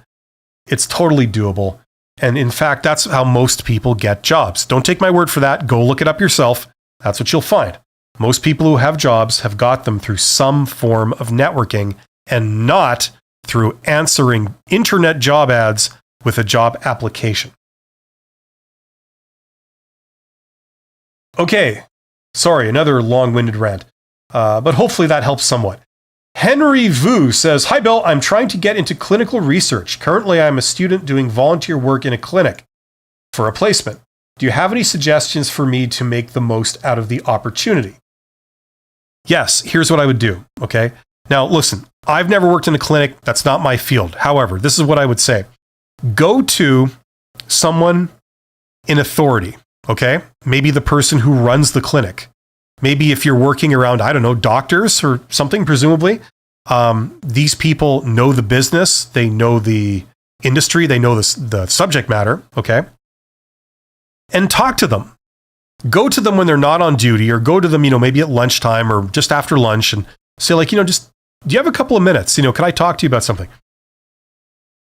It's totally doable. And in fact, that's how most people get jobs. Don't take my word for that. Go look it up yourself. That's what you'll find. Most people who have jobs have got them through some form of networking and not through answering internet job ads with a job application. Okay, sorry, another long-winded rant, but hopefully that helps somewhat. Henry Vu says, "Hi Bill, I'm trying to get into clinical research. Currently, I'm a student doing volunteer work in a clinic for a placement. Do you have any suggestions for me to make the most out of the opportunity?" Yes, here's what I would do, okay? Now, listen, I've never worked in a clinic. That's not my field. However, this is what I would say. Go to someone in authority, okay? Maybe the person who runs the clinic. Maybe if you're working around, I don't know, doctors or something, presumably. These people know the business. They know the industry. They know the subject matter, okay? And talk to them. go to them when they're not on duty, or go to them, maybe at lunchtime or just after lunch, and say like, just, do you have a couple of minutes? Can I talk to you about something?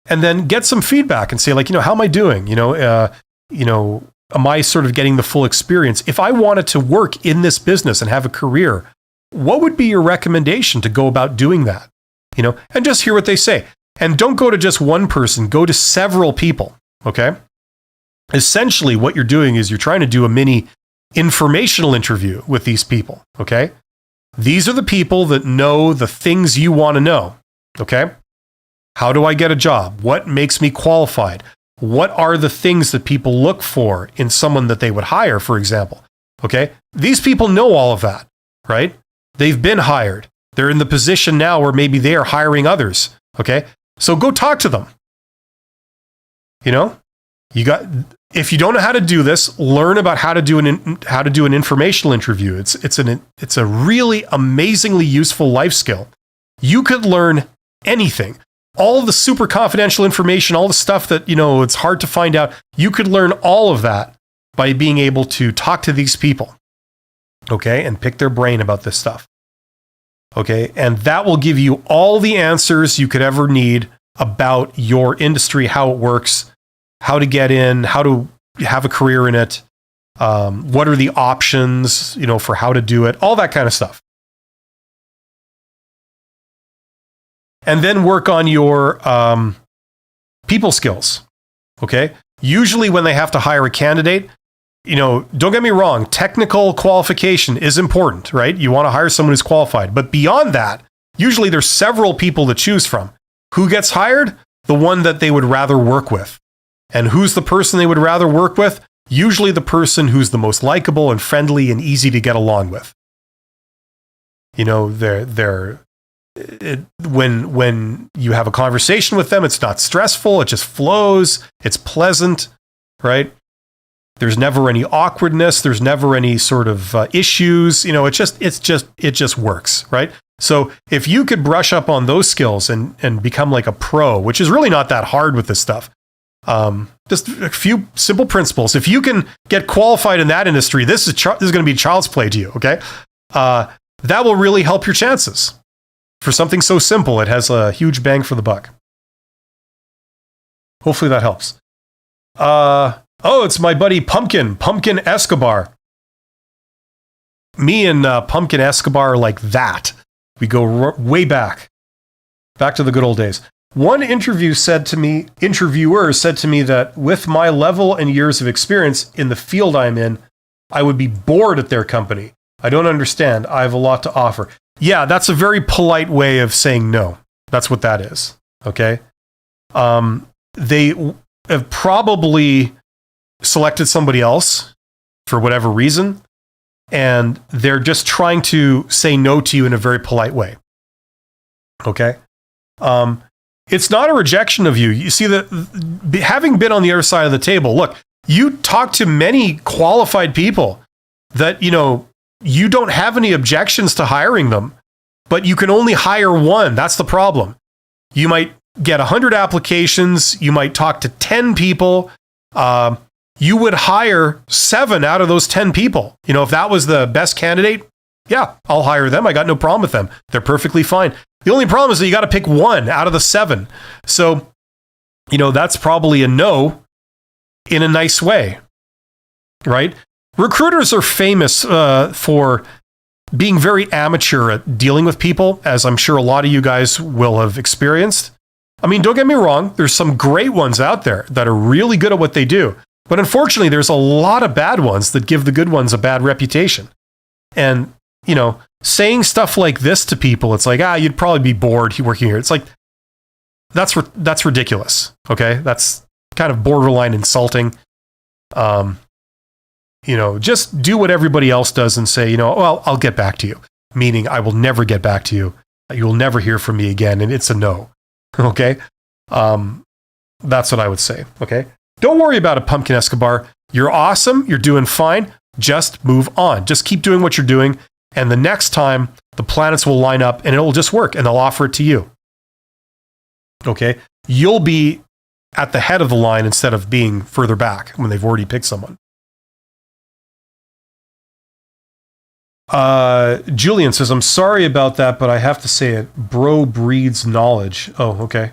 And then get some feedback and say like, how am I doing? Am I sort of getting the full experience? If I wanted to work in this business and have a career, what would be your recommendation to go about doing that? And just hear what they say. And don't go to just one person, go to several people, okay? Essentially, what you're doing is you're trying to do a mini informational interview with these people, okay? These are the people that know the things you want to know, okay? How do I get a job? What makes me qualified? What are the things that people look for in someone that they would hire, for example? Okay? These people know all of that, right? They've been hired. They're in the position now where maybe they are hiring others, okay? So go talk to them. If you don't know how to do this, learn about how to do an informational interview. It's a really amazingly useful life skill. You could learn anything. All the super confidential information, all the stuff that, it's hard to find out, you could learn all of that by being able to talk to these people, okay, and pick their brain about this stuff, okay? And that will give you all the answers you could ever need about your industry, how it works, how to get in, how to have a career in it, what are the options, for how to do it, all that kind of stuff. And then work on your people skills, okay? Usually when they have to hire a candidate, don't get me wrong, technical qualification is important, right? You want to hire someone who's qualified. But beyond that, usually there's several people to choose from. Who gets hired? The one that they would rather work with. And who's the person they would rather work with? Usually the person who's the most likable and friendly and easy to get along with. When you have a conversation with them, it's not stressful. It just flows. It's pleasant, right? There's never any awkwardness. There's never any sort of issues. It just works, right? So if you could brush up on those skills and become like a pro, which is really not that hard with this stuff, just a few simple principles. If you can get qualified in that industry, this is going to be child's play to you, okay? That will really help your chances. For something so simple, it has a huge bang for the buck. Hopefully that helps. It's my buddy Pumpkin Escobar. Me and Pumpkin Escobar are like that. We go way back to the good old days. One interviewer said to me that with my level and years of experience in the field I'm in, I would be bored at their company. I don't understand. I have a lot to offer. Yeah, that's a very polite way of saying no. That's what that is. Okay. They have probably selected somebody else for whatever reason, and they're just trying to say no to you in a very polite way. Okay. It's not a rejection of you. You see that having been on the other side of the table, look, you talk to many qualified people that, you don't have any objections to hiring them, but you can only hire one. That's the problem. You might get 100 applications. You might talk to 10 people. You would hire 7 out of those 10 people. If that was the best candidate, yeah, I'll hire them. I got no problem with them. They're perfectly fine. The only problem is that you got to pick 1 out of the 7. So, that's probably a no in a nice way, right? Recruiters are famous for being very amateur at dealing with people, as I'm sure a lot of you guys will have experienced. I mean, don't get me wrong. There's some great ones out there that are really good at what they do. But unfortunately, there's a lot of bad ones that give the good ones a bad reputation. And, saying stuff like this to people, it's like, you'd probably be bored working here. It's like, that's ridiculous. Okay. That's kind of borderline insulting. Just do what everybody else does and say, well, I'll get back to you. Meaning I will never get back to you. You'll never hear from me again. And it's a no. Okay. That's what I would say. Okay. Don't worry about it, Pumpkin Escobar. You're awesome. You're doing fine. Just move on. Just keep doing what you're doing. And the next time the planets will line up and it'll just work and they'll offer it to you. Okay. You'll be at the head of the line instead of being further back when they've already picked someone. Julian says, I'm sorry about that, but I have to say it. Bro breeds knowledge. Oh, okay.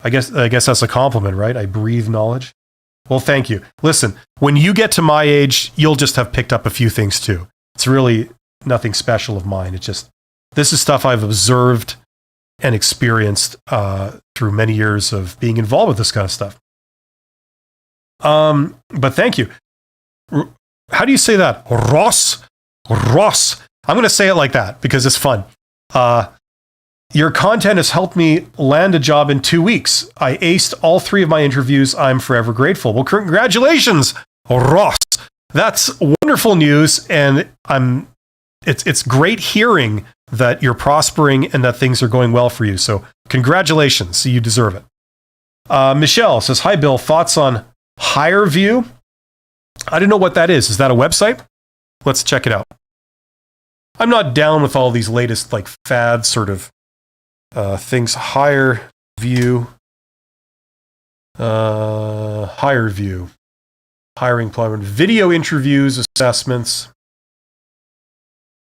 I guess that's a compliment, right? I breathe knowledge. Well, thank you. Listen, when you get to my age, you'll just have picked up a few things too. It's really nothing special of mine. It's just, this is stuff I've observed and experienced through many years of being involved with this kind of stuff. But thank you. How do you say that? Ross? I'm going to say it like that because it's fun. Your content has helped me land a job in 2 weeks. I aced all 3 of my interviews. I'm forever grateful. Well, congratulations, Ross. That's wonderful news, and it's great hearing that you're prospering and that things are going well for you. So congratulations. You deserve it. Michelle says, hi, Bill. Thoughts on HireVue? I don't know what that is. Is that a website? Let's check it out. I'm not down with all these latest like fad sort of things. HireVue. HireVue. Hiring employment. Video interviews, assessments.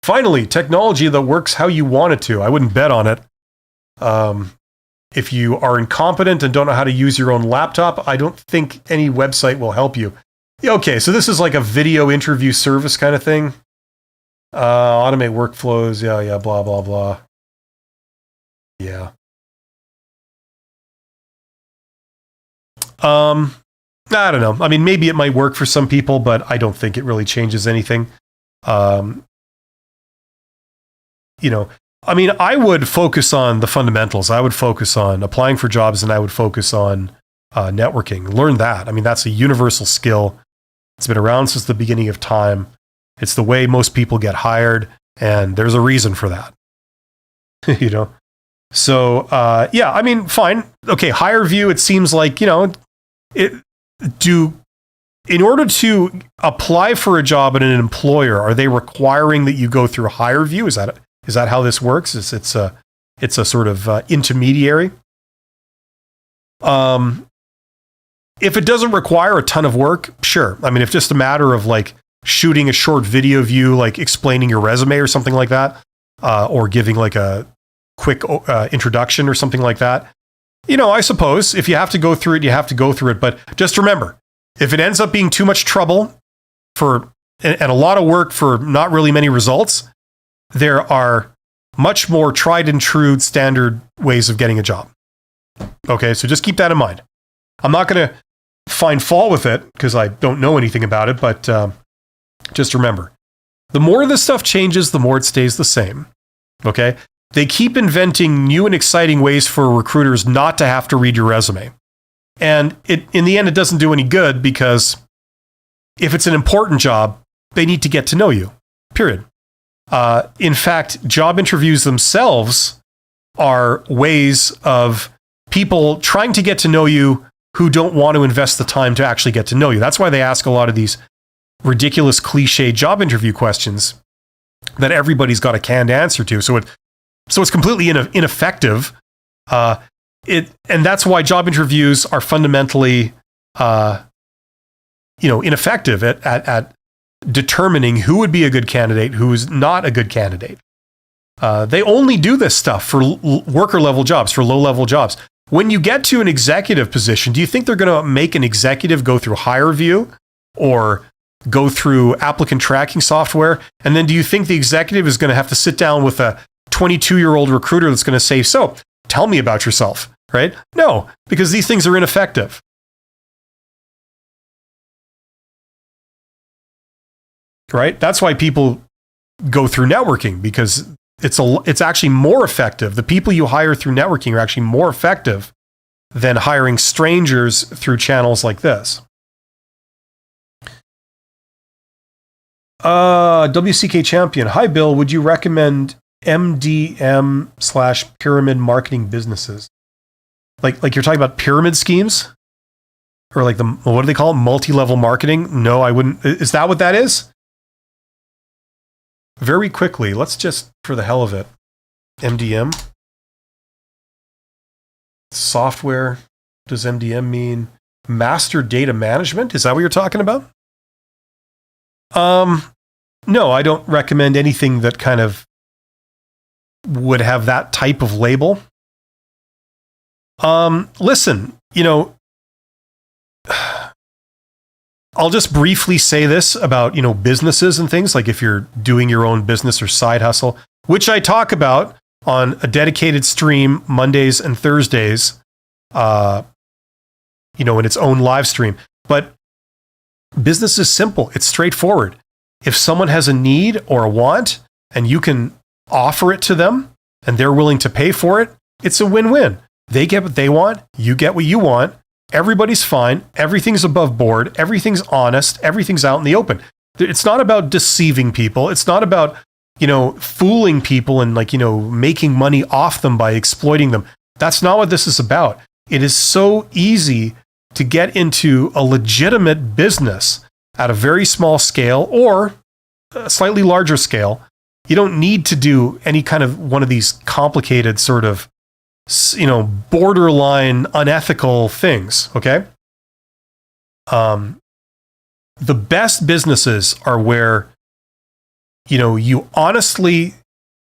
Finally, technology that works how you want it to. I wouldn't bet on it. If you are incompetent and don't know how to use your own laptop, I don't think any website will help you. Okay, so this is like a video interview service kind of thing. Automate workflows, yeah, blah, blah, blah. Yeah. I don't know. I mean, maybe it might work for some people, but I don't think it really changes anything. I mean, I would focus on the fundamentals. I would focus on applying for jobs, and I would focus on networking. Learn that. I mean, that's a universal skill. It's been around since the beginning of time. It's the way most people get hired, and there's a reason for that. So, yeah, I mean, fine. Okay, HireVue, it seems like, in order to apply for a job at an employer, are they requiring that you go through HireVue? Is that how this works? It's a sort of intermediary. If it doesn't require a ton of work, sure. I mean, if just a matter of like shooting a short video of you, like explaining your resume or something like that, or giving like a quick introduction or something like that, I suppose if you have to go through it, you have to go through it. But just remember, if it ends up being too much trouble and a lot of work for not really many results, there are much more tried and true standard ways of getting a job. Okay, so just keep that in mind. I'm not going to find fault with it because I don't know anything about it, but just remember, the more this stuff changes, the more it stays the same. Okay? They keep inventing new and exciting ways for recruiters not to have to read your resume. And in the end, it doesn't do any good because if it's an important job, they need to get to know you, period. In fact, job interviews themselves are ways of people trying to get to know you who don't want to invest the time to actually get to know you. That's why they ask a lot of these ridiculous cliche job interview questions that everybody's got a canned answer to. So it's completely ineffective. And that's why job interviews are fundamentally, ineffective at determining who would be a good candidate, who's not a good candidate. They only do this stuff for worker level jobs, for low level jobs. When you get to an executive position, do you think they're going to make an executive go through HireVue or go through applicant tracking software? And then do you think the executive is going to have to sit down with a 22-year-old recruiter that's going to say, so tell me about yourself, right? No, because these things are ineffective. Right? That's why people go through networking, because it's actually more effective. The people you hire through networking are actually more effective than hiring strangers through channels like this. WCK Champion. Hi, Bill. Would you recommend MDM/pyramid marketing businesses? Like you're talking about pyramid schemes? Or like what do they call it? Multi-level marketing? No, I wouldn't. Is that what that is? Very quickly, let's just, for the hell of it, MDM. Software. Does MDM mean master data management? Is that what you're talking about? No, I don't recommend anything that kind of would have that type of label. Listen, I'll just briefly say this about, businesses and things, like if you're doing your own business or side hustle, which I talk about on a dedicated stream Mondays and Thursdays, in its own live stream. But business is simple. It's straightforward. If someone has a need or a want and you can offer it to them and they're willing to pay for it, it's a win-win. They get what they want. You get what you want. Everybody's fine. Everything's above board. Everything's honest. Everything's out in the open. It's not about deceiving people. It's not about, fooling people and making money off them by exploiting them. That's not what this is about. It is so easy to get into a legitimate business at a very small scale or a slightly larger scale. You don't need to do any kind of one of these complicated sort of, borderline unethical things, okay? The best businesses are where, you honestly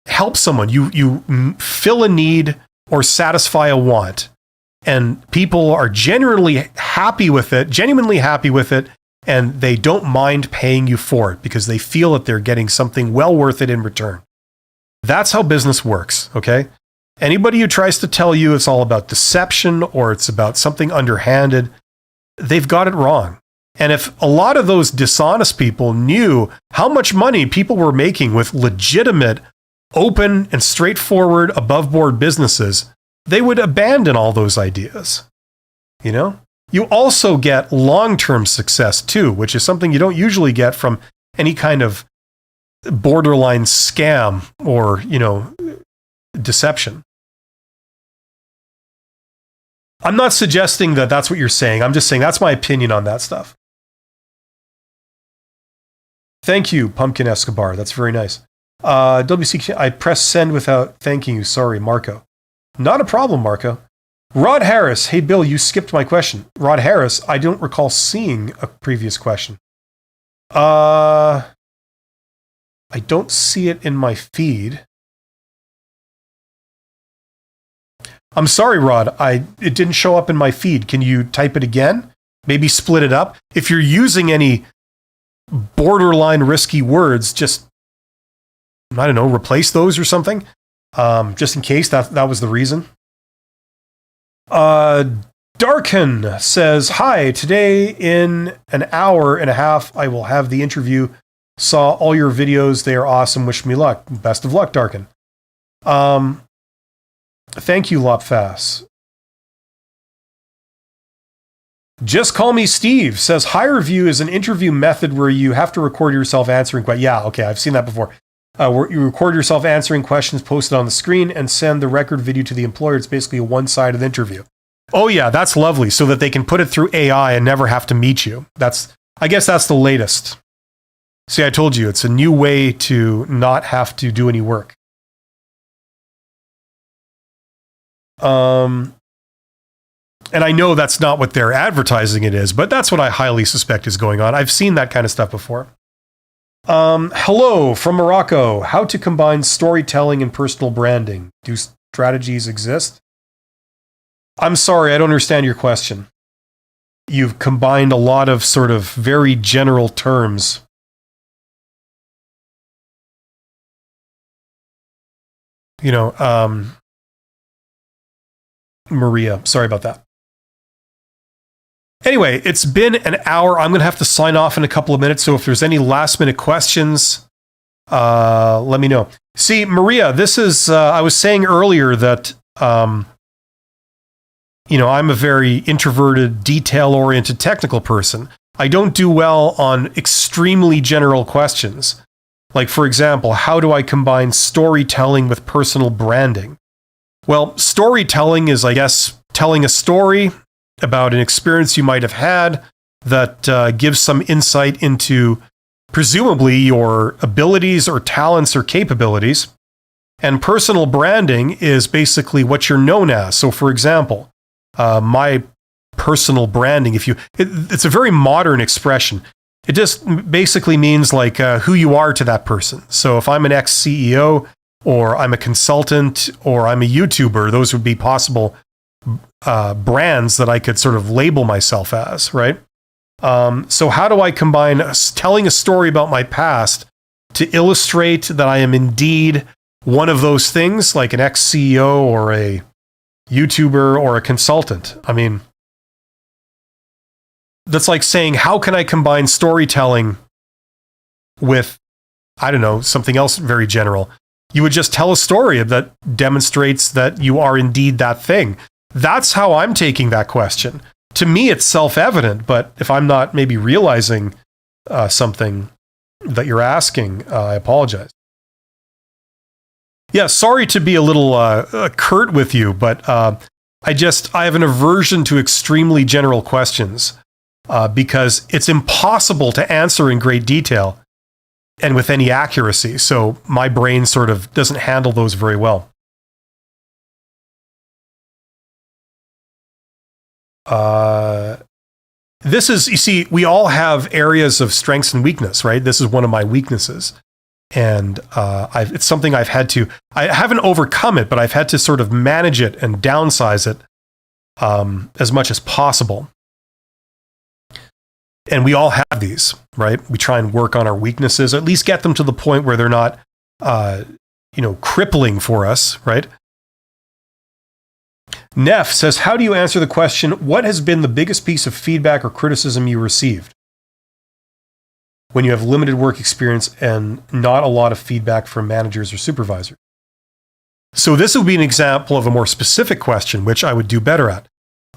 help someone. You fill a need or satisfy a want. And people are genuinely happy with it, and they don't mind paying you for it because they feel that they're getting something well worth it in return. That's how business works, okay? Anybody who tries to tell you it's all about deception or it's about something underhanded, they've got it wrong. And if a lot of those dishonest people knew how much money people were making with legitimate, open, and straightforward above-board businesses, they would abandon all those ideas. You also get long-term success too, which is something you don't usually get from any kind of borderline scam or, deception. I'm not suggesting that that's what you're saying. I'm just saying that's my opinion on that stuff. Thank you, Pumpkin Escobar. That's very nice. WC, I pressed send without thanking you. Sorry, Marco. Not a problem, Marco. Rod Harris. Hey, Bill, you skipped my question. Rod Harris, I don't recall seeing a previous question. I don't see it in my feed. I'm sorry, Rod. It didn't show up in my feed. Can you type it again? Maybe split it up? If you're using any borderline risky words, just, I don't know, replace those or something. Just in case that was the reason. Darkin says, hi, today in an hour and a half, I will have the interview. Saw all your videos. They are awesome. Wish me luck. Best of luck, Darkin. Thank you, Lopfast. Just Call Me Steve says, HireView is an interview method where you have to record yourself answering questions. Yeah, okay, I've seen that before. Where you record yourself answering questions posted on the screen and send the record video to the employer. It's basically a one-sided interview. Oh yeah, that's lovely, so that they can put it through AI and never have to meet you. I guess that's the latest. See, I told you, it's a new way to not have to do any work. And I know that's not what they're advertising it is, but that's what I highly suspect is going on. I've seen that kind of stuff before. Hello from Morocco. How to combine storytelling and personal branding? Do strategies exist? I'm sorry, I don't understand your question. You've combined a lot of sort of very general terms. Maria, sorry about that. Anyway, it's been an hour. I'm going to have to sign off in a couple of minutes. So if there's any last minute questions, let me know. See, Maria, this is, I was saying earlier that, I'm a very introverted, detail-oriented technical person. I don't do well on extremely general questions. Like, for example, how do I combine storytelling with personal branding? Well, storytelling is, I guess, telling a story about an experience you might have had that gives some insight into, presumably, your abilities or talents or capabilities. And personal branding is basically what you're known as. So, for example, my personal branding, it's a very modern expression. It just basically means like who you are to that person. So if I'm an ex-CEO, or I'm a consultant, or I'm a YouTuber, those would be possible brands that I could sort of label myself as, right? So how do I combine telling a story about my past to illustrate that I am indeed one of those things, like an ex-CEO or a YouTuber or a consultant? I mean, that's like saying, how can I combine storytelling with, I don't know, something else very general? You would just tell a story that demonstrates that you are indeed that thing. That's how I'm taking that question. To me, it's self-evident, but if I'm not maybe realizing something that you're asking, I apologize. Yeah, sorry to be a little curt with you, but I have an aversion to extremely general questions because it's impossible to answer in great detail and with any accuracy. So my brain sort of doesn't handle those very well. This is, you see, we all have areas of strengths and weakness, right? This is one of my weaknesses. And it's something I haven't overcome it, but I've had to sort of manage it and downsize it as much as possible. And we all have these, right? We try and work on our weaknesses, at least get them to the point where they're not, crippling for us, right? Neff says, how do you answer the question, what has been the biggest piece of feedback or criticism you received when you have limited work experience and not a lot of feedback from managers or supervisors? So this would be an example of a more specific question, which I would do better at.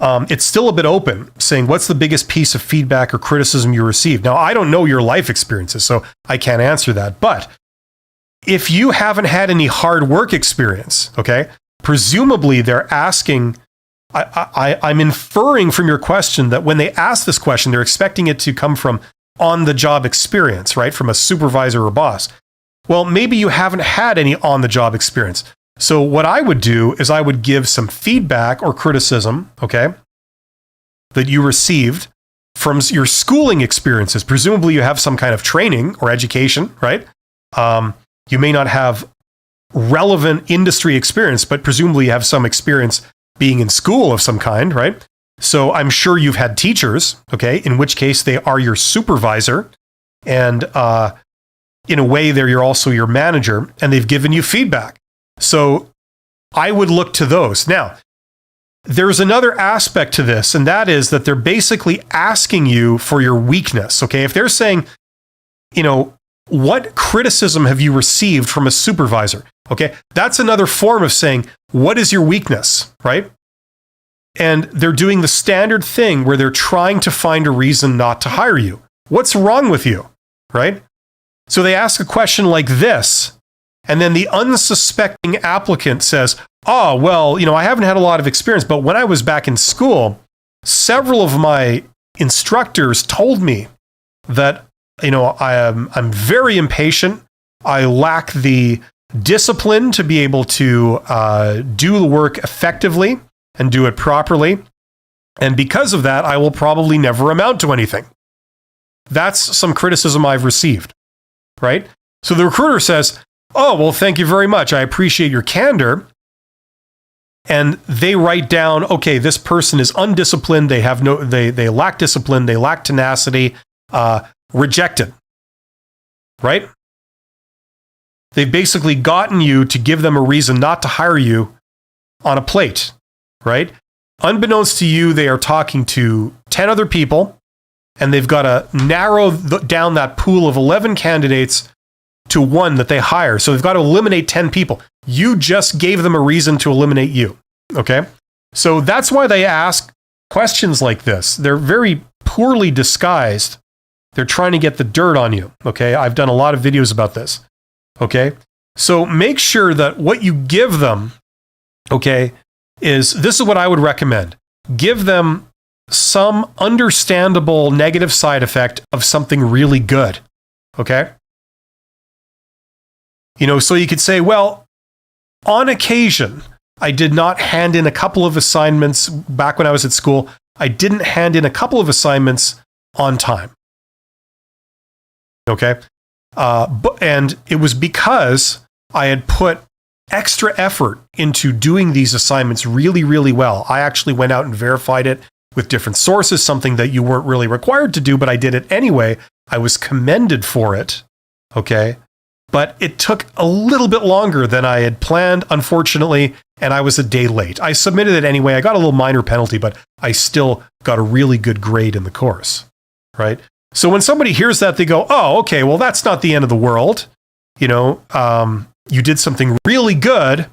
It's still a bit open, saying, what's the biggest piece of feedback or criticism you received? Now, I don't know your life experiences, so I can't answer that. But if you haven't had any hard work experience, okay, presumably they're asking, I'm inferring from your question that when they ask this question, they're expecting it to come from on-the-job experience, right, from a supervisor or boss. Well, maybe you haven't had any on-the-job experience. So what I would do is I would give some feedback or criticism, okay, that you received from your schooling experiences. Presumably you have some kind of training or education, right? You may not have relevant industry experience, but presumably you have some experience being in school of some kind, right? So I'm sure you've had teachers, okay, in which case they are your supervisor. And in a way, you're also your manager, and they've given you feedback. So I would look to those. Now, there's another aspect to this, and that is that they're basically asking you for your weakness, okay? If they're saying, what criticism have you received from a supervisor? Okay, that's another form of saying, what is your weakness, right? And they're doing the standard thing where they're trying to find a reason not to hire you. What's wrong with you, right? So they ask a question like this, and then the unsuspecting applicant says, oh, well, I haven't had a lot of experience, but when I was back in school, several of my instructors told me that, I'm very impatient. I lack the discipline to be able to do the work effectively and do it properly. And because of that, I will probably never amount to anything. That's some criticism I've received, right? So the recruiter says, oh, well, thank you very much. I appreciate your candor. And they write down, okay, this person is undisciplined. They lack discipline. They lack tenacity. Rejected, right? They've basically gotten you to give them a reason not to hire you on a plate, right? Unbeknownst to you, they are talking to 10 other people, and they've got to narrow down that pool of 11 candidates to one that they hire. So they've got to eliminate 10 people. You just gave them a reason to eliminate you, okay? So that's why they ask questions like this. They're very poorly disguised. They're trying to get the dirt on you, okay? I've done a lot of videos about this, okay? So make sure that what you give them, okay, this is what I would recommend. Give them some understandable negative side effect of something really good, okay? So you could say, well, on occasion, I did not hand in a couple of assignments back when I was at school. I didn't hand in a couple of assignments on time. Okay. And it was because I had put extra effort into doing these assignments really, really well. I actually went out and verified it with different sources, something that you weren't really required to do, but I did it anyway. I was commended for it. Okay. But it took a little bit longer than I had planned, unfortunately, and I was a day late. I submitted it anyway. I got a little minor penalty, but I still got a really good grade in the course, right? So when somebody hears that, they go, oh, okay, well, that's not the end of the world. You did something really good,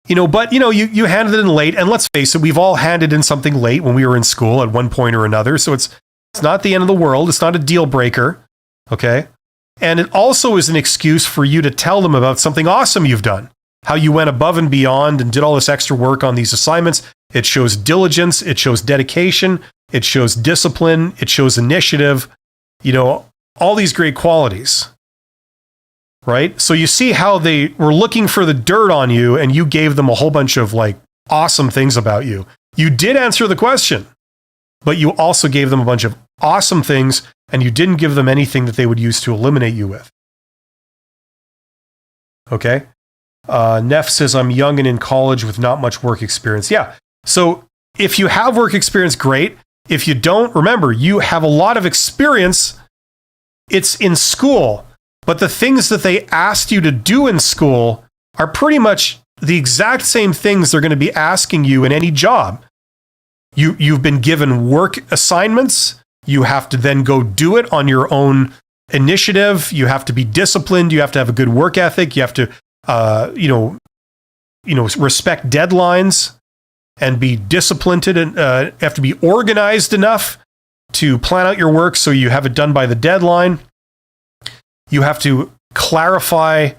but you handed it in late. And let's face it, we've all handed in something late when we were in school at one point or another. So it's not the end of the world. It's not a deal breaker. Okay. And it also is an excuse for you to tell them about something awesome you've done, how you went above and beyond and did all this extra work on these assignments. It shows diligence. It shows dedication. It shows discipline. It shows initiative, all these great qualities, right? So you see how they were looking for the dirt on you and you gave them a whole bunch of awesome things about you. You did answer the question, but you also gave them a bunch of awesome things and you didn't give them anything that they would use to eliminate you with. Okay. Neff says, I'm young and in college with not much work experience. Yeah. So if you have work experience, great. If you don't, remember, you have a lot of experience. It's in school, but the things that they asked you to do in school are pretty much the exact same things they're going to be asking you in any job. You've been given work assignments. You have to then go do it on your own initiative. You have to be disciplined. You have to have a good work ethic. You have to, respect deadlines and be disciplined and have to be organized enough to plan out your work so you have it done by the deadline. You have to clarify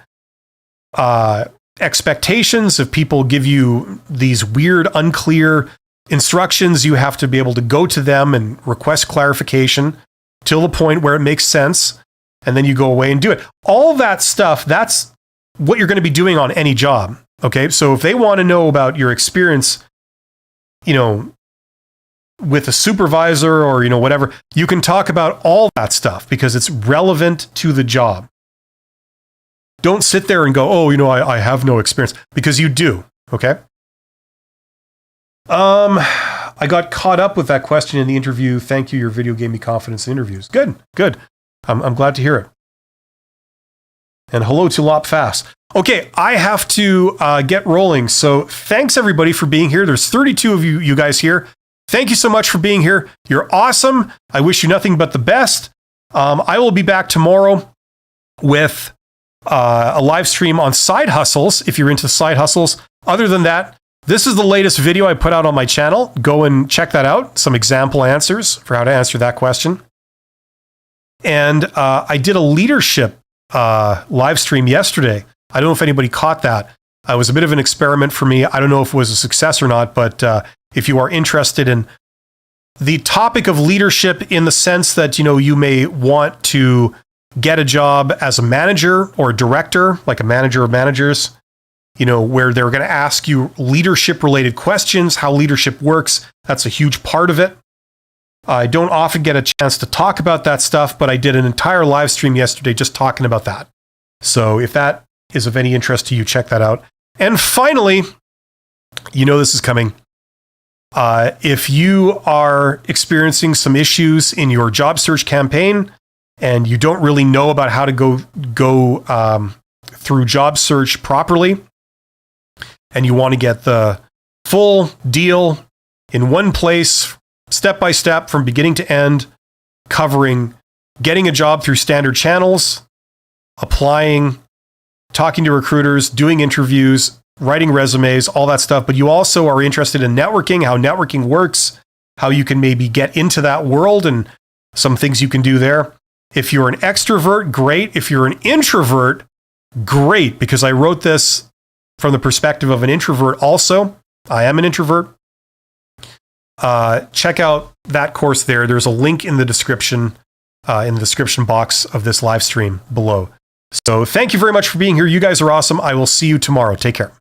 expectations. If people give you these weird, unclear instructions, you have to be able to go to them and request clarification till the point where it makes sense, and then you go away and do it. All that stuff, that's what you're going to be doing on any job. Okay, so if they want to know about your experience, with a supervisor or, whatever, you can talk about all that stuff because it's relevant to the job. Don't sit there and go, oh, I have no experience, because you do. Okay. I got caught up with that question in the interview. Thank you. Your video gave me confidence in interviews. Good. I'm glad to hear it. And hello to Lop Fast. Okay, I have to get rolling. So thanks everybody for being here. There's 32 of you guys here. Thank you so much for being here. You're awesome. I wish you nothing but the best. I will be back tomorrow with a live stream on side hustles, if you're into side hustles. Other than that, this is the latest video I put out on my channel. Go and check that out. Some example answers for how to answer that question. And I did a leadership live stream yesterday. I don't know if anybody caught that. It was a bit of an experiment for me. I don't know if it was a success or not, but if you are interested in the topic of leadership in the sense that, you may want to get a job as a manager or a director, like a manager of managers, where they're going to ask you leadership related questions, how leadership works. That's a huge part of it. I don't often get a chance to talk about that stuff, but I did an entire live stream yesterday just talking about that. So if that is of any interest to you, check that out. And finally, this is coming. If you are experiencing some issues in your job search campaign and you don't really know about how to go through job search properly, and you want to get the full deal in one place, step by step from beginning to end, covering getting a job through standard channels, applying, talking to recruiters, doing interviews, writing resumes, all that stuff. But you also are interested in networking, how networking works, how you can maybe get into that world and some things you can do there. If you're an extrovert, great. If you're an introvert, great, because I wrote this from the perspective of an introvert also. I am an introvert. Check out that course there. There's a link in the description box of this live stream below. So thank you very much for being here. You guys are awesome. I will see you tomorrow. Take care.